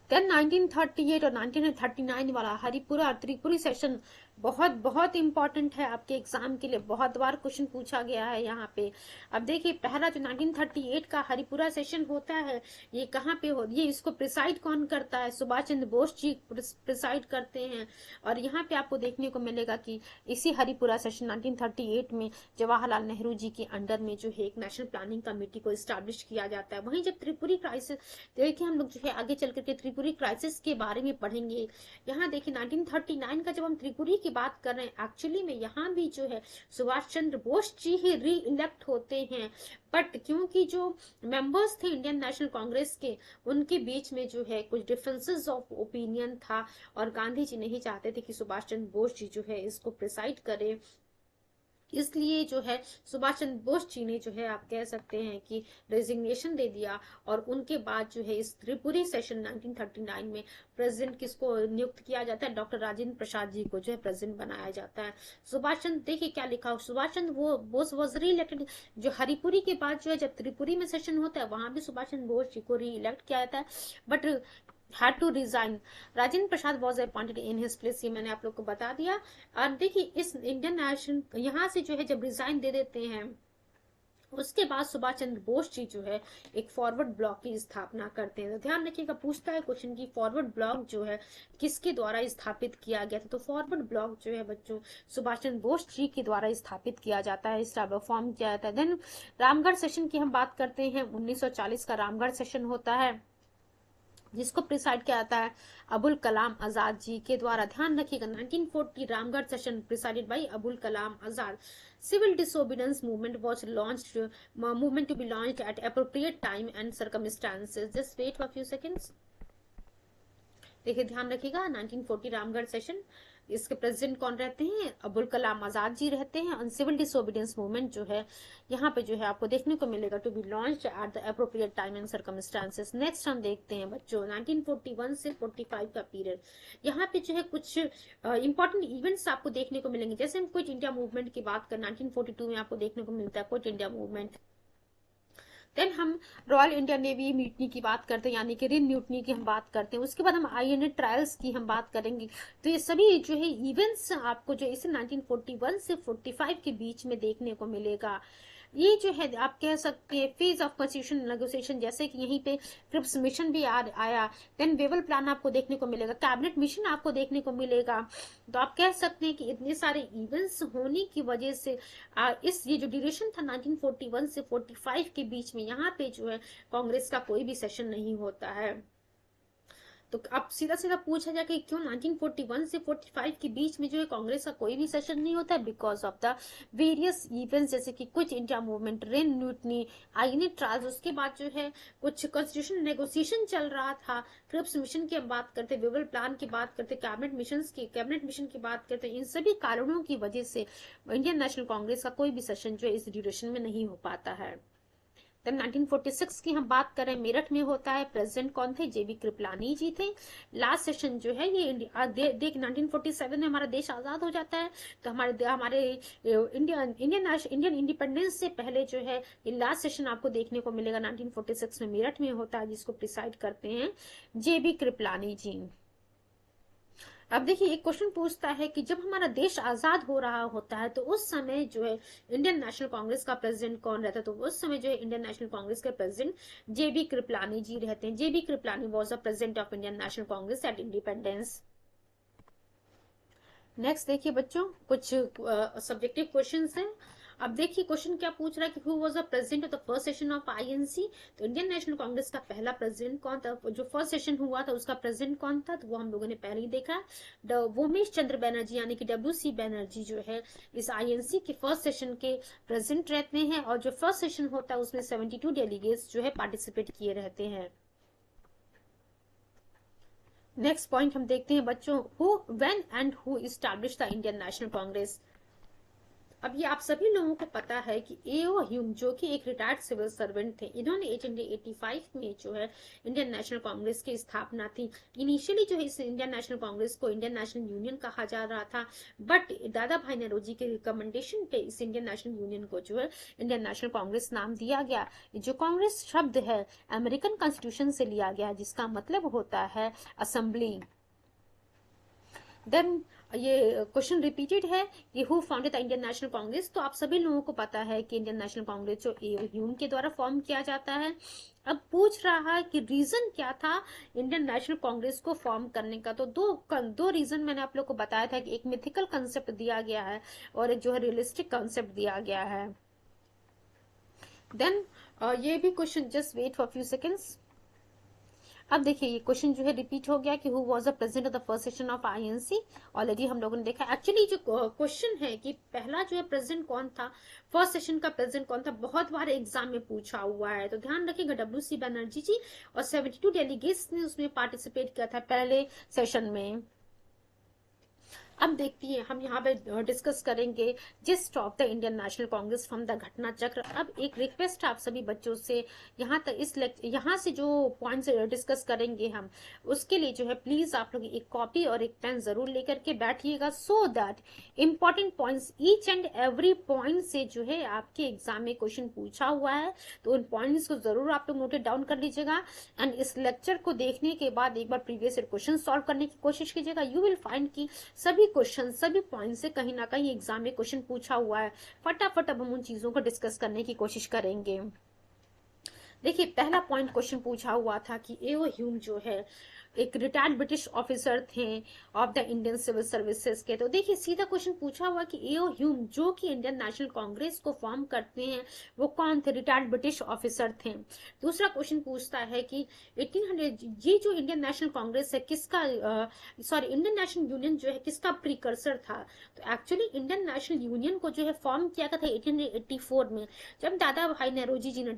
देन 1938 और 1939 वाला हरिपुरा त्रिपुरी सेशन बहुत बहुत इंपॉर्टेंट है आपके एग्जाम के लिए, बहुत बार क्वेश्चन पूछा गया है यहाँ पे। अब देखिए पहला जो 1938 का हरिपुरा सेशन होता है ये कहाँ पे हो, ये इसको प्रिसाइड कौन करता है? सुभाष चंद्र बोस जी प्रिसाइड करते हैं। और यहाँ पे आपको देखने को मिलेगा कि इसी हरिपुरा सेशन 1938 में जवाहरलाल नेहरू जी के अंडर में जो है एक नेशनल प्लानिंग कमेटी को स्टैब्लिश किया जाता है। वहीं जब त्रिपुरी क्राइसिस, देखिए हम लोग जो है आगे चल करके त्रिपुरी क्राइसिस के बारे में पढ़ेंगे। यहाँ देखिए 1939 का जब हम त्रिपुरी की बात कर रहे हैं, एक्चुअली में यहाँ भी जो है सुभाष चंद्र बोस जी ही री इलेक्ट होते हैं। बट क्योंकि जो मेंबर्स थे इंडियन नेशनल कांग्रेस के, उनके बीच में जो है कुछ डिफरेंसेस ऑफ ओपिनियन था और गांधी जी नहीं चाहते थे कि सुभाष चंद्र बोस जी जो है इसको प्रिसाइड करे। इसलिए जो है सुभाष चंद्र बोस जी ने जो है आप कह सकते हैं कि रेजिग्नेशन दे दिया। और उनके बाद जो है इस त्रिपुरी सेशन 1939 में प्रेसिडेंट किसको नियुक्त किया जाता है? डॉक्टर राजेंद्र प्रसाद जी को जो है प्रेसिडेंट बनाया जाता है। सुभाष चंद्र, देखिए क्या लिखा हो, सुभाष चंद्र बोस वॉज री इलेक्टेड। जो हरिपुरी के बाद जो है जब त्रिपुरी में सेशन होता है वहां भी सुभाष चंद्र बोस जी को री इलेक्ट किया जाता है, but had to resign. Rajendra Prasad was appointed in his place, ये मैंने आप लोग को बता दिया। और देखिए इस इंडियन नेशनल यहाँ से जो है जब रिजाइन दे देते हैं उसके बाद सुभाष चंद्र बोस जी जो है एक फॉरवर्ड ब्लॉक की स्थापना करते हैं। तो ध्यान रखिएगा, पूछता है क्वेश्चन की फॉरवर्ड ब्लॉक जो है किसके द्वारा स्थापित किया गया था? तो फॉरवर्ड ब्लॉक जो है बच्चों सुभाष चंद्र बोस जी के द्वारा स्थापित किया जाता है, फॉर्म किया जाता है। देन रामगढ़ सेशन की हम बात करते हैं। 1940 का रामगढ़ सेशन होता है जिसको प्रिसाइड किया जाता है अबुल कलाम आजाद जी के द्वारा। ध्यान रखिएगा 1940 Ramgarh session presided bye Abul Kalam Azad. Civil disobedience movement was launched, movement to be launched at appropriate time and circumstances. Just wait for a few seconds. देखिए ध्यान रखिएगा 1940 रामगढ़ सेशन, इसके प्रेसिडेंट कौन रहते हैं? अबुल कलाम आजाद जी रहते हैं। और सिविल डिसोबीडियंस मूवमेंट जो है यहाँ पे जो है आपको देखने को मिलेगा to be launched at the appropriate time and circumstances. Next हम देखते हैं बच्चों 1941 से 45 का पीरियड। यहाँ पे जो है कुछ इंपॉर्टेंट इवेंट्स आपको देखने को मिलेंगे। जैसे हम क्विट इंडिया मूवमेंट की बात करें 1942 में आपको देखने को मिलता है क्विट इंडिया मूवमेंट। देन हम रॉयल इंडियन नेवी म्यूटनी की बात करते हैं, यानी कि रिन म्यूटनी की हम बात करते हैं। उसके बाद हम आईएनए ट्रायल्स की हम बात करेंगे। तो ये सभी जो है इवेंट्स आपको जो इसे 1941 से 45 के बीच में देखने को मिलेगा। ये जो है आप कह सकते हैं फेज ऑफ कॉन्स्टिट्यूशन नेगोशिएशन, जैसे कि यहीं पे क्रिप्स मिशन भी आया। देन वेवल प्लान आपको देखने को मिलेगा, कैबिनेट मिशन आपको देखने को मिलेगा। तो आप कह सकते हैं कि इतने सारे इवेंट्स होने की वजह से इस ये जो ड्यूरेशन था 1941 से 45 के बीच में यहाँ पे जो है कांग्रेस का कोई भी सेशन नहीं होता है। तो अब सीधा सीधा पूछा जाए कि क्यों 1941 से 45 के बीच में जो है कांग्रेस का कोई भी सेशन नहीं होता है? Because of the various events, जैसे कि कुछ India movement, rain mutiny, INA trials. उसके बाद जो है कुछ कॉन्स्टिट्यूशन नेगोशिएशन चल रहा था। क्रिप्स मिशन की हम बात करते, वेवल प्लान की बात करते, कैबिनेट मिशन की बात करते। इन सभी कारणों की वजह से इंडियन नेशनल कांग्रेस का कोई भी सेशन जो है इस ड्यूरेशन में नहीं हो पाता है। 1946 की हम बात करें, मेरठ में होता है। प्रेसिडेंट कौन थे? जेबी कृपलानी जी थे। लास्ट सेशन जो है ये 1947 में हमारा देश आजाद हो जाता है। तो हमारे इंडियन इंडिपेंडेंस से पहले जो है ये लास्ट सेशन आपको देखने को मिलेगा 1946 में मेरठ में होता है, जिसको प्रिसाइड करते हैं जेबी कृपलानी जी। अब देखिए एक क्वेश्चन पूछता है कि जब हमारा देश आजाद हो रहा होता है तो उस समय जो है इंडियन नेशनल कांग्रेस का प्रेसिडेंट कौन रहता है, तो उस समय जो है इंडियन नेशनल कांग्रेस के प्रेसिडेंट जेबी कृपलानी जी रहते हैं। JB Kripalani was the president of Indian National Congress at independence. Next देखिए बच्चों कुछ सब्जेक्टिव क्वेश्चंस हैं। अब देखिए क्वेश्चन क्या पूछ रहा है कि who was the president of the first session of INC, तो इंडियन नेशनल कांग्रेस का पहला प्रेसिडेंट कौन था, जो फर्स्ट सेशन हुआ था उसका प्रेसिडेंट कौन था, तो वो हम लोगों ने पहले ही देखा। वोमेश चंद्र बैनर्जी यानी कि WC बैनर्जी जो है इस आईएनसी के फर्स्ट सेशन के प्रेसिडेंट रहते हैं, और जो फर्स्ट सेशन होता है उसमें 72 डेलीगेट्स जो है पार्टिसिपेट किए रहते हैं। नेक्स्ट पॉइंट हम देखते हैं बच्चों, who when and who establish the Indian National Congress. अब ये आप सभी लोगों को पता है कि एओ ह्यूम जो कि एक रिटायर्ड सिविल सर्वेंट थे, इन्होंने 1885 में जो है इंडियन नेशनल कांग्रेस की स्थापना थी। इनिशियली जो है इस इंडियन नेशनल कांग्रेस को इंडियन नेशनल यूनियन कहा जा रहा था, बट दादा भाई नौरोजी के रिकमेंडेशन पे इस इंडियन नेशनल यूनियन को जो है इंडियन नेशनल कांग्रेस नाम दिया गया। जो कांग्रेस शब्द है अमेरिकन कॉन्स्टिट्यूशन से लिया गया, जिसका मतलब होता है असेंबली। देन ये क्वेश्चन रिपीटेड है कि who founded the Indian National Congress, तो आप सभी लोगों को पता है कि इंडियन नेशनल कांग्रेस जो एओ ह्यूम के द्वारा फॉर्म किया जाता है। अब पूछ रहा है कि रीजन क्या था इंडियन नेशनल कांग्रेस को फॉर्म करने का, तो दो रीजन मैंने आप लोग को बताया था कि एक मिथिकल कंसेप्ट दिया गया है और एक जो है रियलिस्टिक कंसेप्ट दिया गया है। देन ये भी question, just wait for few seconds. अब देखिए ये क्वेश्चन जो है रिपीट हो गया कि who was the president of the first session of INC. Already हम लोगों ने देखा। एक्चुअली जो क्वेश्चन है कि पहला जो है प्रेसिडेंट कौन था, फर्स्ट सेशन का प्रेसिडेंट कौन था, बहुत बार एग्जाम में पूछा हुआ है, तो ध्यान रखिएगा WC बैनर्जी जी, और 72 डेलीगेट्स ने उसमें पार्टिसिपेट किया था पहले सेशन में। अब देखती है हम यहाँ पे डिस्कस करेंगे gist of the Indian National Congress from the घटना चक्र। अब एक रिक्वेस्ट आप सभी बच्चों से, यहाँ तक यहाँ से जो पॉइंट्स डिस्कस करेंगे हम, उसके लिए जो है प्लीज आप लोग एक कॉपी और एक पेन जरूर लेकर के बैठिएगा, so that important points, each and every point से जो है आपके एग्जाम में क्वेश्चन पूछा हुआ है, तो उन पॉइंट्स को जरूर आप लोग नोटेड डाउन कर लीजिएगा। एंड इस लेक्चर को देखने के बाद एक बार प्रीवियस क्वेश्चन सॉल्व करने की कोशिश कीजिएगा। यू विल फाइंड की सभी क्वेश्चन, सभी पॉइंट से कहीं ना कहीं एग्जाम में क्वेश्चन पूछा हुआ है। फटाफट अब हम उन चीजों को डिस्कस करने की कोशिश करेंगे। देखिए पहला पॉइंट क्वेश्चन पूछा हुआ था कि एओ ह्यूम जो है एक रिटायर्ड ब्रिटिश ऑफिसर थे of the Indian civil services के। तो देखिए सीधा क्वेश्चन पूछा हुआ कि एओ ह्यूम जो कि इंडियन नेशनल कांग्रेस को फॉर्म करते हैं वो कौन थे, रिटायर्ड ब्रिटिश ऑफिसर थे। दूसरा क्वेश्चन पूछता है कि 1800 ये जो इंडियन नेशनल कांग्रेस है किसका, सॉरी इंडियन नेशनल यूनियन जो है किसका प्रीकर्सर था। तो एक्चुअली इंडियन नेशनल यूनियन को जो है फॉर्म किया गया था 1884 में, जब दादा भाई नौरोजी जी ने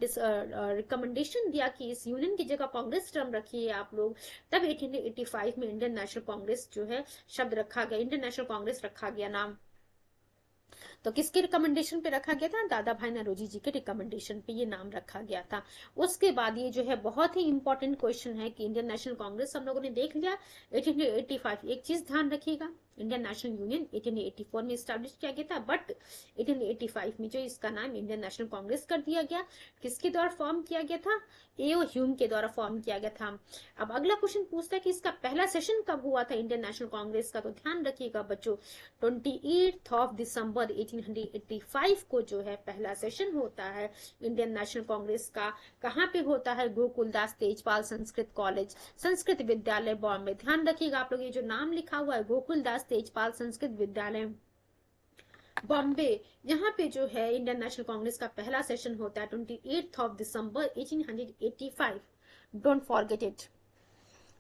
रिकमेंडेशन दिया कि इस यूनियन की जगह कांग्रेस टर्म रखिए आप लोग, तब 1885 में इंडियन नेशनल कांग्रेस जो है शब्द रखा गया, इंडियन नेशनल कांग्रेस रखा गया नाम। तो किसके रिकमेंडेशन पे रखा गया था, दादा भाई नौरोजी जी के रिकमेंडेशन पे ये नाम रखा गया था। उसके बाद ये जो है बहुत ही इंपॉर्टेंट क्वेश्चन है कि इंडियन नेशनल कांग्रेस हम लोगों ने देख लिया 1885। एक चीज ध्यान रखिएगा, इंडियन नेशनल यूनियन 1884 में स्टैब्लिश किया गया था, बट 1885 में जो इसका नाम इंडियन नेशनल कांग्रेस कर दिया गया। किसके द्वारा फॉर्म किया गया था, एओ ह्यूम के द्वारा फॉर्म किया गया था। अब अगला क्वेश्चन पूछता है कि इसका पहला सेशन कब हुआ था इंडियन नेशनल कांग्रेस का, तो ध्यान रखिएगा बच्चों 28 दिसंबर 1885 को जो है पहला सेशन होता है इंडियन नेशनल कांग्रेस का। कहाँ पे होता है, गोकुलदास तेजपाल संस्कृत कॉलेज, संस्कृत विद्यालय बॉम्बे। ध्यान रखिएगा आप लोग ये जो नाम लिखा हुआ है गोकुलदास तेजपाल संस्कृत विद्यालय बॉम्बे, यहाँ पे जो है इंडियन नेशनल कांग्रेस का पहला सेशन होता है 28 दिसंबर 1885। Don't forget it.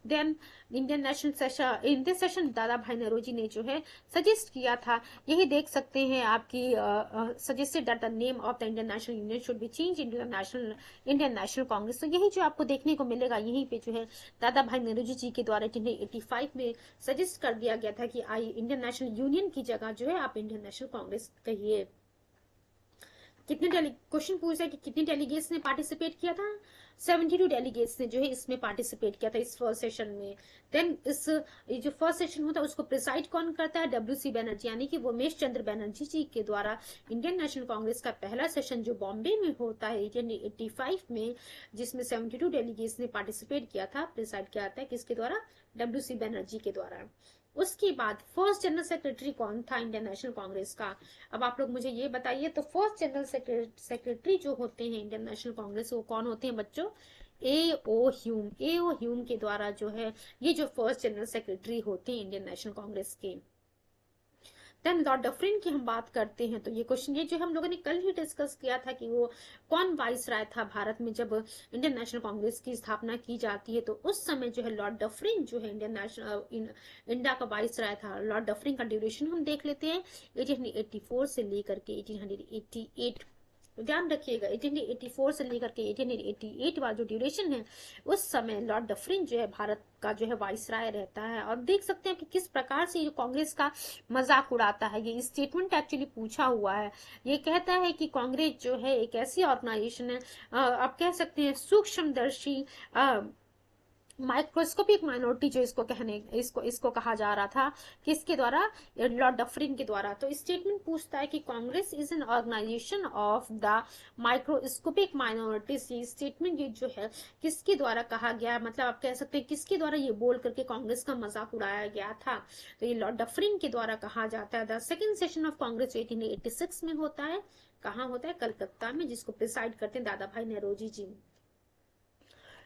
Then Indian national session, in this session Dadabhai Naoroji ने जो है सजेस्ट किया था, यही देख सकते हैं आपकी suggested that the name of the Indian National union should be change into the national Indian National Congress. तो यही जो आपको देखने को मिलेगा, यहीं पे जो है दादा भाई नौरोजी जी के द्वारा 1885 में सजेस्ट कर दिया गया था कि आई इंडियन नेशनल यूनियन की जगह जो है आप इंडियन नेशनल कांग्रेस कहिए। कितने क्वेश्चन पूछा है कि कितने डेलीगेट्स ने पार्टिसिपेट किया था, 72 डेलीगेट्स ने जो है इसमें पार्टिसिपेट किया था इस फर्स्ट सेशन में। देन इस ये जो फर्स्ट सेशन होता है उसको प्रिसाइड कौन करता है, WC बैनर्जी यानी कि वोमेश चंद्र बैनर्जी जी के द्वारा इंडियन नेशनल कांग्रेस का पहला सेशन जो बॉम्बे में होता है 1885 में, जिसमें 72 डेलीगेट्स ने पार्टिसिपेट किया था, प्रिसाइड किया था किसके द्वारा, WC बैनर्जी के द्वारा। उसके बाद फर्स्ट जनरल सेक्रेटरी कौन था इंडियन नेशनल कांग्रेस का? अब आप लोग मुझे ये बताइए, तो फर्स्ट जनरल सेक्रेटरी जो होते हैं इंडियन नेशनल कांग्रेस, वो कौन होते हैं बच्चों? ए ओ ह्यूम के द्वारा जो है ये जो फर्स्ट जनरल सेक्रेटरी होते हैं इंडियन नेशनल कांग्रेस के। देन लॉर्ड डफरिन की हम बात करते हैं, तो ये क्वेश्चन ये जो हम लोगों ने कल ही डिस्कस किया था कि वो कौन वाइस राय था भारत में जब इंडियन नेशनल कांग्रेस की स्थापना की जाती है, तो उस समय जो है लॉर्ड डफरिन जो है इंडियन नेशनल इंडिया का वाइस राय था। लॉर्ड डफरिन का ड्यूरेशन हम देख लेते हैं 1884 से लेकर के 1888, ध्यान रखिएगा 1884 से लेकर के 1888 वाला जो ड्यूरेशन है, उस समय लॉर्ड डफरिन जो है भारत का जो है वाइसराय रहता है। और देख सकते हैं कि किस प्रकार से ये कांग्रेस का मजाक उड़ाता है। ये स्टेटमेंट एक्चुअली पूछा हुआ है। ये कहता है कि कांग्रेस जो है एक ऐसी ऑर्गेनाइजेशन है, आप कह सकते हैं सूक्ष्मदर्शी माइक्रोस्कोपिक माइनॉरिटी जो इसको कहा जा रहा था, किसके द्वारा? लॉर्ड डफरिन के द्वारा। तो स्टेटमेंट पूछता है कि Congress is an organisation of the microscopic minorities. ये स्टेटमेंट ये जो है किसके द्वारा कहा गया है, मतलब आप कह सकते हैं किसके द्वारा ये बोल करके कांग्रेस का मजाक उड़ाया गया था? तो ये लॉर्ड डफरिन के द्वारा कहा जाता है। The second session of Congress 1886 में होता है। कहाँ होता है? कलकत्ता में, जिसको प्रिसाइड करते हैं दादा भाई नौरोजी जी।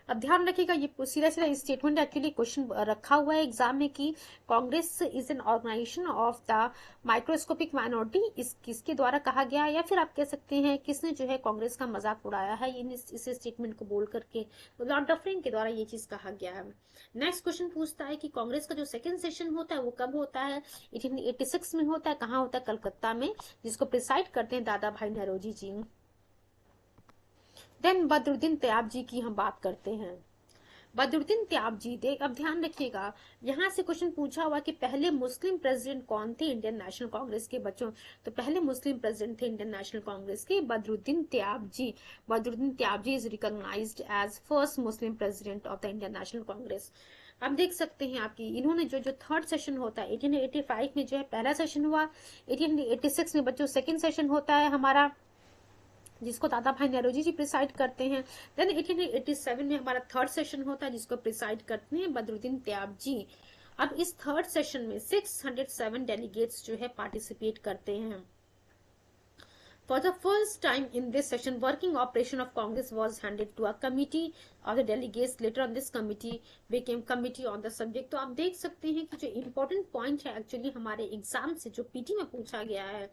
अब ध्यान रखिएगा, ये सीधा सीधा स्टेटमेंट एक्चुअली क्वेश्चन रखा हुआ है एग्जाम में कि Congress is an organisation of the microscopic minority, इस किसके द्वारा कहा गया, या फिर आप कह सकते हैं किसने जो है कांग्रेस का मजाक उड़ाया है इस स्टेटमेंट को बोल करके? तो लॉर्ड डफरिन के द्वारा ये चीज कहा गया है। नेक्स्ट क्वेश्चन पूछता है कि कांग्रेस का जो सेकंड सेशन होता है वो कब होता है? 1886 में होता है। कहाँ होता है? कलकत्ता में, जिसको प्रिसाइड करते हैं दादा भाई नौरोजी जी। देन बदरुद्दीन तैयब जी की हम बात करते हैं। बदरुद्दीन तैयब जी, देख अब ध्यान रखिएगा, यहाँ से क्वेश्चन पूछा हुआ कि पहले मुस्लिम प्रेसिडेंट कौन थे इंडियन नेशनल कांग्रेस के बच्चों? तो पहले मुस्लिम प्रेसिडेंट थे इंडियन नेशनल कांग्रेस के Badruddin Tyab ji. Badruddin Tyab ji is recognised as first Muslim president of the Indian National Congress. अब देख सकते हैं आपकी इन्होंने जो थर्ड सेशन होता है 1885 में जो है पहला सेशन हुआ, 1886 में बच्चों सेकेंड सेशन होता है हमारा, जिसको दादा भाई नौरोजी जी प्रिसाइड करते हैं। देन 1887 में हमारा थर्ड सेशन होता है, जिसको प्रिसाइड करते हैं बदरुद्दीन तैयब जी। अब इस थर्ड सेशन में 607 डेलीगेट्स जो है पार्टिसिपेट करते हैं। For the first time in this session, working operation of Congress was handed to a committee of the delegates. Later on, this committee became committee on the subject. तो आप देख सकते हैं कि जो important point है एक्चुअली हमारे exam से जो पीटी में पूछा गया है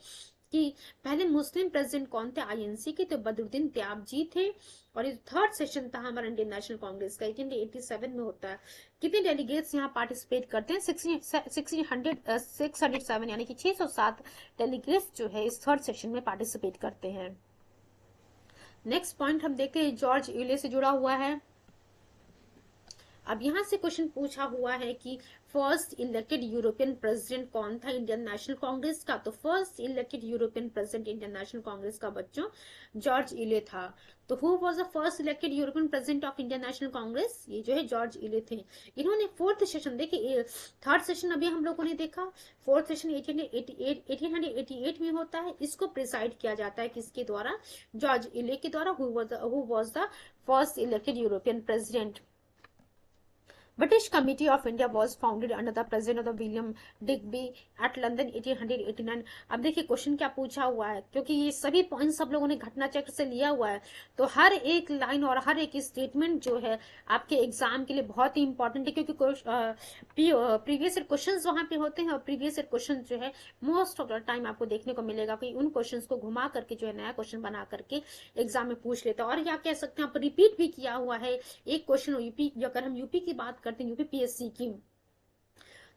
कि पहले मुस्लिम प्रेसिडेंट कौन थे आईएनसी के? तो बदरुद्दीन तैयब जी थे। और ये थर्ड सेशन था हमारा इंडियन नेशनल कांग्रेस का, 1887 में होता है। कितने डेलीगेट्स यहाँ पार्टिसिपेट करते हैं? 607 यानी कि 607 डेलीगेट्स जो है इस थर्ड सेशन में पार्टिसिपेट करते हैं। नेक्स्ट पॉइंट हम देखते हैं, जॉर्ज यूले से जुड़ा हुआ है। अब यहाँ से क्वेश्चन पूछा हुआ है कि फर्स्ट इलेक्टेड यूरोपियन प्रेसिडेंट कौन था इंडियन नेशनल कांग्रेस का? तो first elected European president Indian National Congress का बच्चों जॉर्ज इले था। तो who was the first elected European president of Indian National Congress? ये जो है जॉर्ज इले थे। इन्होंने फोर्थ सेशन, देखिए थर्ड सेशन अभी हम लोगों ने देखा, फोर्थ सेशन 1888 में होता है। इसको प्रिसाइड किया जाता है किसके द्वारा? जॉर्ज इले के द्वारा। Who was the first elected European president? British Committee of India was founded under the president of the William Digby at London 1889। अब देखिए क्वेश्चन क्या पूछा हुआ है, क्योंकि ये सभी पॉइंट्स सब लोगों ने घटना चक्र से लिया हुआ है, तो हर एक लाइन और हर एक स्टेटमेंट जो है आपके एग्जाम के लिए बहुत ही इंपॉर्टेंट है, क्योंकि प्रीवियस ईयर क्वेश्चन वहां पे होते हैं और प्रीवियस ईयर क्वेश्चन जो है मोस्ट ऑफ द टाइम आपको देखने को मिलेगा कि उन क्वेश्चन को घुमा करके जो है नया क्वेश्चन बना करके एग्जाम में पूछ लेता है। और क्या कह सकते हैं, आप रिपीट भी किया हुआ है एक क्वेश्चन यूपी, अगर हम यूपी की बात करते हैं यूपीपीएससी की,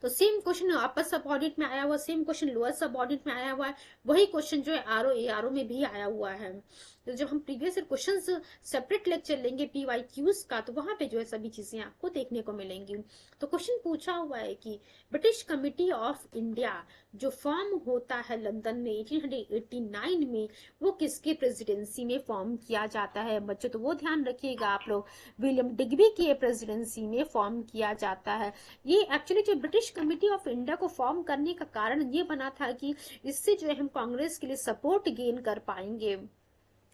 तो सेम क्वेश्चन अपर सब ऑडिट में आया हुआ, सेम क्वेश्चन लोअर सब ऑडिट में आया हुआ है, वही क्वेश्चन जो है आरओ एआरओ में भी आया हुआ है। तो जब हम previous year questions separate lecture लेंगे पीवाईक्यूज का, तो वहां पे जो है सभी चीजें आपको देखने को मिलेंगी। तो क्वेश्चन पूछा हुआ है कि ब्रिटिश कमिटी ऑफ इंडिया जो फॉर्म होता है लंदन में 1889 में, वो किसकी प्रेसिडेंसी में फॉर्म किया जाता है बच्चों? तो वो ध्यान रखिएगा आप लोग, विलियम डिग्बी की प्रेसिडेंसी में फॉर्म किया जाता है। ये एक्चुअली जो ब्रिटिश कमिटी ऑफ इंडिया को फॉर्म करने का कारण ये बना था कि इससे जो है हम कांग्रेस के लिए सपोर्ट गेन कर पाएंगे।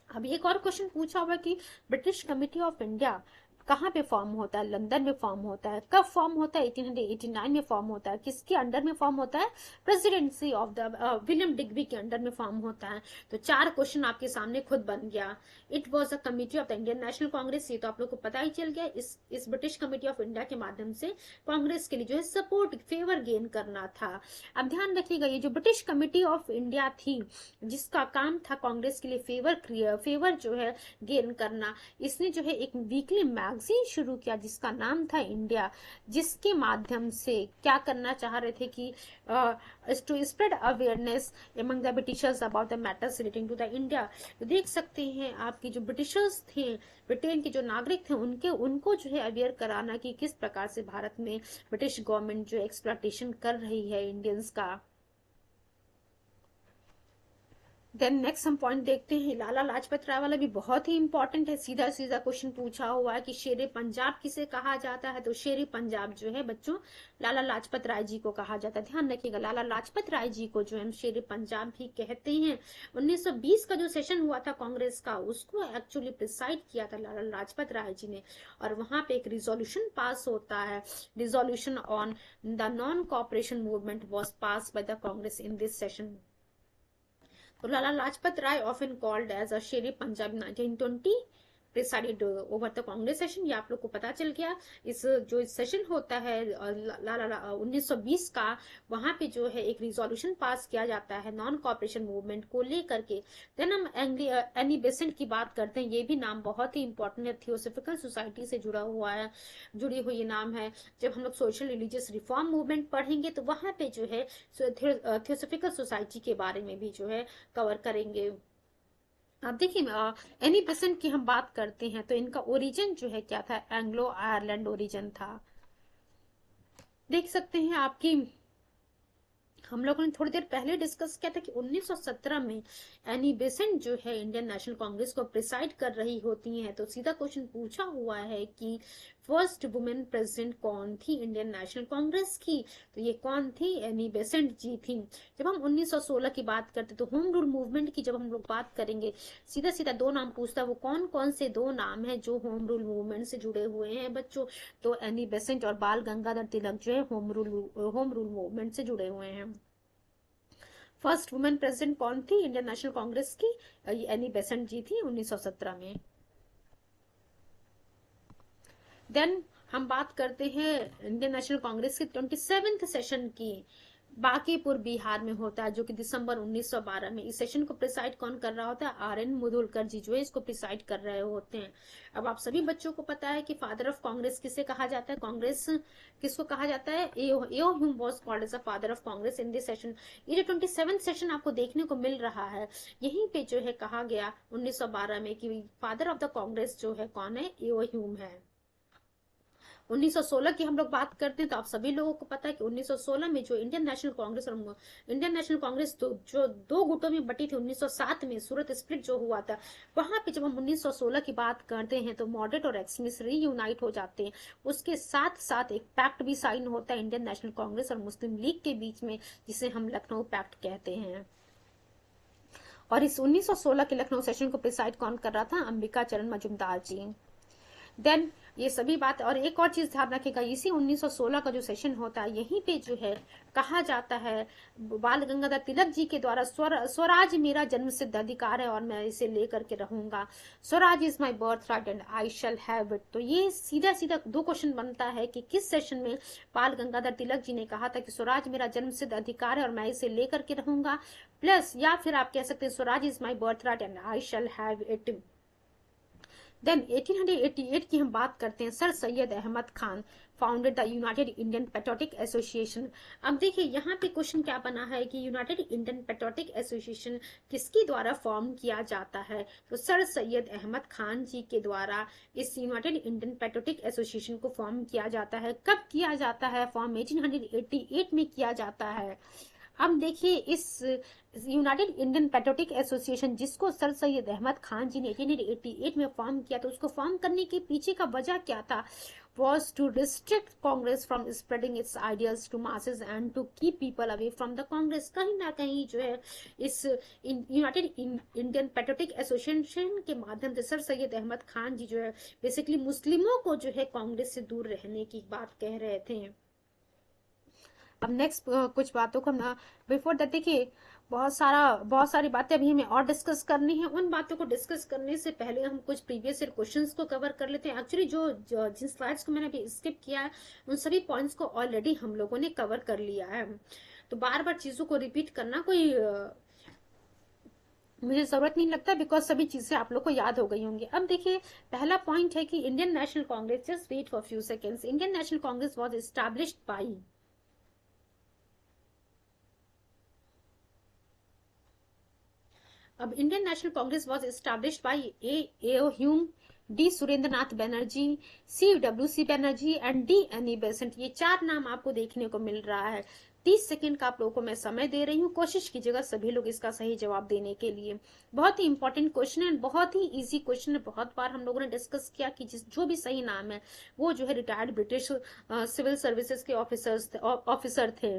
अब एक और क्वेश्चन पूछा हुआ कि ब्रिटिश कमिटी ऑफ इंडिया कहाँ पे फॉर्म होता है? लंदन में फॉर्म होता है। कब फॉर्म होता है? 1889 में फॉर्म होता है। किसके अंडर में फॉर्म होता है? Presidency of the William Digby के अंडर में फॉर्म होता है। तो 4 क्वेश्चन आपके सामने खुद बन गया। It was a committee of the Indian National Congress, ये तो आप लोग को पता ही चल गया। इस ब्रिटिश कमेटी ऑफ इंडिया के माध्यम से कांग्रेस के लिए जो है सपोर्ट, फेवर गेन करना था। अब ध्यान रखिएगा, ये जो ब्रिटिश कमेटी ऑफ इंडिया थी, जिसका काम था कांग्रेस के लिए फेवर जो है गेन करना, इसने जो है एक वीकली मैगजीन शुरू किया जिसका नाम था इंडिया, जिसके माध्यम से क्या करना चाह रहे थे कि to spread awareness among the Britishers about the matters relating to the India. तो देख सकते हैं आपकी जो ब्रिटिशर्स थे, ब्रिटेन के जो नागरिक थे, उनको जो है अवेयर कराना कि किस प्रकार से भारत में ब्रिटिश गवर्नमेंट जो एक्सप्लॉयटेशन कर रही है इंडियंस का। देन नेक्स्ट हम पॉइंट देखते हैं, लाला लाजपत राय वाला भी बहुत ही इंपॉर्टेंट है। सीधा सीधा क्वेश्चन पूछा हुआ है कि शेरे पंजाब किसे कहा जाता है? तो शेरे पंजाब जो है बच्चों लाला लाजपत राय जी को कहा जाता है। ध्यान रखिएगा, लाला लाजपत राय जी को जो है हम शेरे पंजाब भी कहते हैं। 1920 का जो सेशन हुआ था कांग्रेस का, उसको एक्चुअली प्रिसाइड किया था लाला लाजपत राय जी ने, और वहां पे एक रिजोल्यूशन पास होता है। Resolution on the non cooperation movement was pass by the Congress in this session. तो Lala Lajpat Rai often called as अ शेर Punjab 1920 presided over the Congress session. ये आप लोग को पता चल गया। इस सेशन होता है 1920 का, वहां पे जो है एक रिजोल्यूशन पास किया जाता है नॉन कॉपरेशन मूवमेंट को लेकर के। देन हम एनी बेसेंट की बात करते हैं। ये भी नाम बहुत ही इंपॉर्टेंट है, थियोसॉफिकल सोसाइटी से जुड़ी हुई नाम है। जब हम लोग सोशल रिलीजियस रिफॉर्म मूवमेंट पढ़ेंगे तो वहां पे जो है थियोसॉफिकल सोसाइटी के बारे में भी जो है कवर करेंगे। अब देखिए, एनी बेसेंट की हम बात करते हैं तो इनका ओरिजिन जो है क्या था? एंग्लो आयरलैंड ओरिजिन था। देख सकते हैं आपकी, हम लोगों ने थोड़ी देर पहले डिस्कस किया था कि 1917 में एनी बेसेंट जो है इंडियन नेशनल कांग्रेस को प्रिसाइड कर रही होती हैं। तो सीधा क्वेश्चन पूछा हुआ है कि फर्स्ट वुमेन प्रेसिडेंट कौन थी इंडियन नेशनल कांग्रेस की? तो ये कौन थी? एनी बेसेंट जी थी। जब हम 1916 की बात करते तो होम रूल मूवमेंट की जब हम लोग बात करेंगे, सीधा सीधा 2 नाम पूछता है, वो कौन कौन से 2 नाम है जो होम रूल मूवमेंट से जुड़े हुए हैं बच्चों? तो एनी बेसेंट और बाल गंगाधर तिलक जो है होम रूल मूवमेंट से जुड़े हुए हैं। फर्स्ट वुमेन प्रेसिडेंट कौन थी इंडियन नेशनल कांग्रेस की? एनी बेसेंट जी थी 1917 में। देन हम बात करते हैं इंडियन नेशनल कांग्रेस के 27th सेशन की। बांकीपुर बिहार में होता है, जो कि दिसंबर 1912 में। इस सेशन को प्रिसाइड कौन कर रहा होता है? आर.एन. मुधोलकर जी जो है इसको प्रिसाइड कर रहे होते हैं। अब आप सभी बच्चों को पता है कि फादर ऑफ कांग्रेस किसे कहा जाता है? कांग्रेस किसको कहा जाता है? AO Hume was called as a father of Congress in this session. ये जो 27th सेशन आपको देखने को मिल रहा है, यहीं पे जो है कहा गया 1912 में कि फादर ऑफ द कांग्रेस जो है कौन है? एओ ह्यूम है। 1916 की हम लोग बात करते हैं तो आप सभी लोगों को पता है कि 1916 में जो इंडियन नेशनल कांग्रेस जो 2 गुटों में बटी थी 1907 में, सूरत स्प्लिट जो हुआ था, वहां पे जब हम 1916 की बात करते हैं तो मॉडरेट और एक्सट्रीमिस्ट रीयूनाइट हो जाते हैं। उसके साथ साथ एक पैक्ट भी साइन होता है इंडियन नेशनल कांग्रेस और मुस्लिम लीग के बीच में, जिसे हम लखनऊ पैक्ट कहते हैं। और इस 1916 के लखनऊ सेशन को प्रिसाइड कौन कर रहा था? अंबिका चरण मजुमदार जी। देन ये सभी बात, और एक और चीज ध्यान रखेगा, इसी 1916 का जो सेशन होता है, यहीं पे जो है कहा जाता है बाल गंगाधर तिलक जी के द्वारा स्वराज मेरा जन्म सिद्ध अधिकार है और मैं इसे लेकर के रहूंगा। Swaraj is my birth right and I shall have it. तो ये सीधा सीधा 2 क्वेश्चन बनता है कि किस सेशन में बाल गंगाधर तिलक जी ने कहा था कि स्वराज मेरा जन्म सिद्ध अधिकार है और मैं इसे लेकर के रहूंगा, प्लस या फिर आप कह सकते हैं Swaraj is my birth right and I shall have it. Then 1888 की हम बात करते हैं। Sir Syed Ahmed Khan founded the United Indian Patriotic Association. अब देखिए यहाँ पे क्वेश्चन क्या बना है कि यूनाइटेड इंडियन पेट्रियोटिक एसोसिएशन किसके द्वारा फॉर्म किया जाता है? तो सर सैयद अहमद खान जी के द्वारा इस यूनाइटेड इंडियन पेट्रियोटिक एसोसिएशन को फॉर्म किया जाता है। कब किया जाता है फॉर्म? 1888 में किया जाता है। अब देखिए इस यूनाइटेड इंडियन पैट्रियोटिक एसोसिएशन जिसको सर सैयद अहमद खान जी ने 1888 में फॉर्म किया, तो उसको फॉर्म करने के पीछे का वजह क्या था, was to restrict Congress from spreading its ideas to masses and to keep people away from the Congress। कहीं ना कहीं जो है इस यूनाइटेड इंडियन पैट्रियोटिक एसोसिएशन के माध्यम से सर सैयद अहमद खान जी जो है बेसिकली मुस्लिमों को जो है कांग्रेस से दूर रहने की बात कह रहे थे। अब नेक्स्ट कुछ बातों को हम बिफोर दैट देखिए बहुत सारी बातें अभी हमें और डिस्कस करनी है। उन बातों को डिस्कस करने से पहले हम कुछ प्रीवियस ईयर क्वेश्चंस को कवर कर लेते हैं। एक्चुअली जिन स्लाइड्स को मैंने अभी स्किप किया है उन सभी पॉइंट्स को ऑलरेडी हम लोगों ने कवर कर लिया है, तो बार बार चीजों को रिपीट करना कोई मुझे जरूरत नहीं लगता, बिकॉज सभी चीजें आप लोग को याद हो गई होंगी। अब देखिए पहला पॉइंट है कि Indian National Congress, just wait for few seconds, Indian National Congress was established by, अब Indian National Congress was established by A Hume, D Surendranath Banerjee, C W C Banerjee and D N E Besant. ये चार नाम आपको देखने को मिल रहा है। 30 सेकंड का आप लोगों को मैं समय दे रही हूँ, कोशिश कीजिएगा सभी लोग इसका सही जवाब देने के लिए। बहुत ही इंपॉर्टेंट क्वेश्चन है, बहुत ही इजी क्वेश्चन है। बहुत बार हम लोगों ने डिस्कस किया कि जो भी सही नाम है वो जो है रिटायर्ड ब्रिटिश सिविल सर्विसेज के ऑफिसर थे।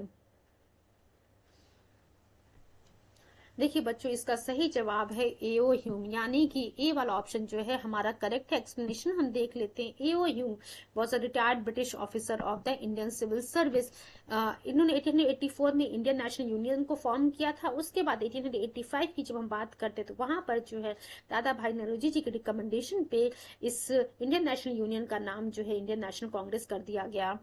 देखिए बच्चों इसका सही जवाब है एओ ह्यूम, यानी कि ए वाला ऑप्शन जो है हमारा करेक्ट है। एक्सप्लेनेशन हम देख लेते हैं। AO Hume was a retired British officer of the Indian civil service. इन्होंने 1884 में इंडियन नेशनल यूनियन को फॉर्म किया था। उसके बाद 1885 की जब हम बात करते तो वहां पर जो है दादा भाई नौरोजी जी के रिकमेंडेशन पे इस इंडियन नेशनल यूनियन का नाम जो है इंडियन नेशनल कांग्रेस कर दिया गया।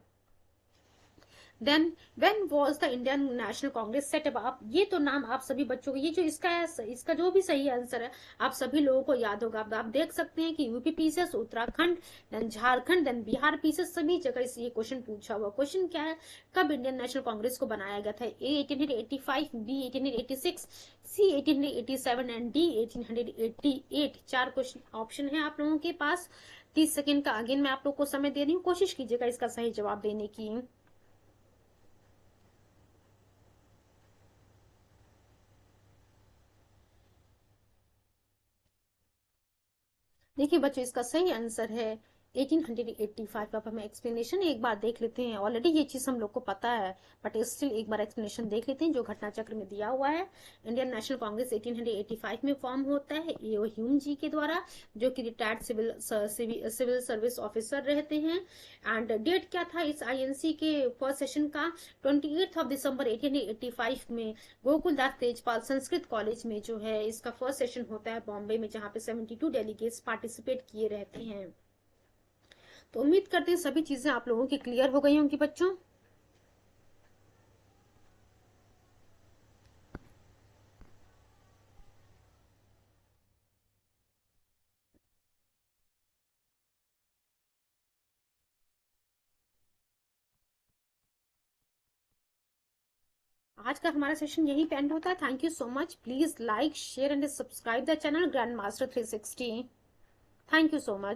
Then when was the Indian National Congress set up, ये तो नाम आप सभी बच्चों को, ये जो इसका जो भी सही आंसर है आप सभी लोगों को याद होगा। आप देख सकते हैं कि UP pieces, Uttarakhand, then Jharkhand, then Bihar pieces, सभी जगह से ये क्वेश्चन पूछा हुआ। क्वेश्चन क्या है, कब इंडियन नेशनल कांग्रेस को बनाया गया था? ए 1885, बी 1886, सी 1887 एंड डी 1888। चार क्वेश्चन ऑप्शन है आप लोगों के पास। 30 सेकेंड का अगेन मैं आप लोग को समय दे रही हूँ, कोशिश कीजिएगा इसका सही जवाब देने की। देखिए बच्चों इसका सही आंसर है 1885। अब हमें एक्सप्लेनेशन एक बार देख लेते हैं। ऑलरेडी ये चीज हम लोग को पता है, बट स्टिल एक बार एक्सप्लेनेशन देख लेते हैं जो घटना चक्र में दिया हुआ है। इंडियन नेशनल कांग्रेस 1885 में फॉर्म होता है एओ ह्यूम जी के द्वारा, जो कि रिटायर्ड सिविल सर्विस ऑफिसर रहते हैं। एंड डेट क्या था इस आईएनसी के फर्स्ट सेशन का? 28 दिसंबर 1885 में गोकुलदास तेजपाल संस्कृत कॉलेज में जो है इसका फर्स्ट सेशन होता है बॉम्बे में, जहां पे 72 डेलीगेट्स पार्टिसिपेट किए रहते हैं। तो उम्मीद करते हैं सभी चीजें आप लोगों की क्लियर हो गई होंगी बच्चों। आज का हमारा सेशन यही एंड होता है। Thank you so much. Please like, share and subscribe the channel grand master 360। Thank you so much.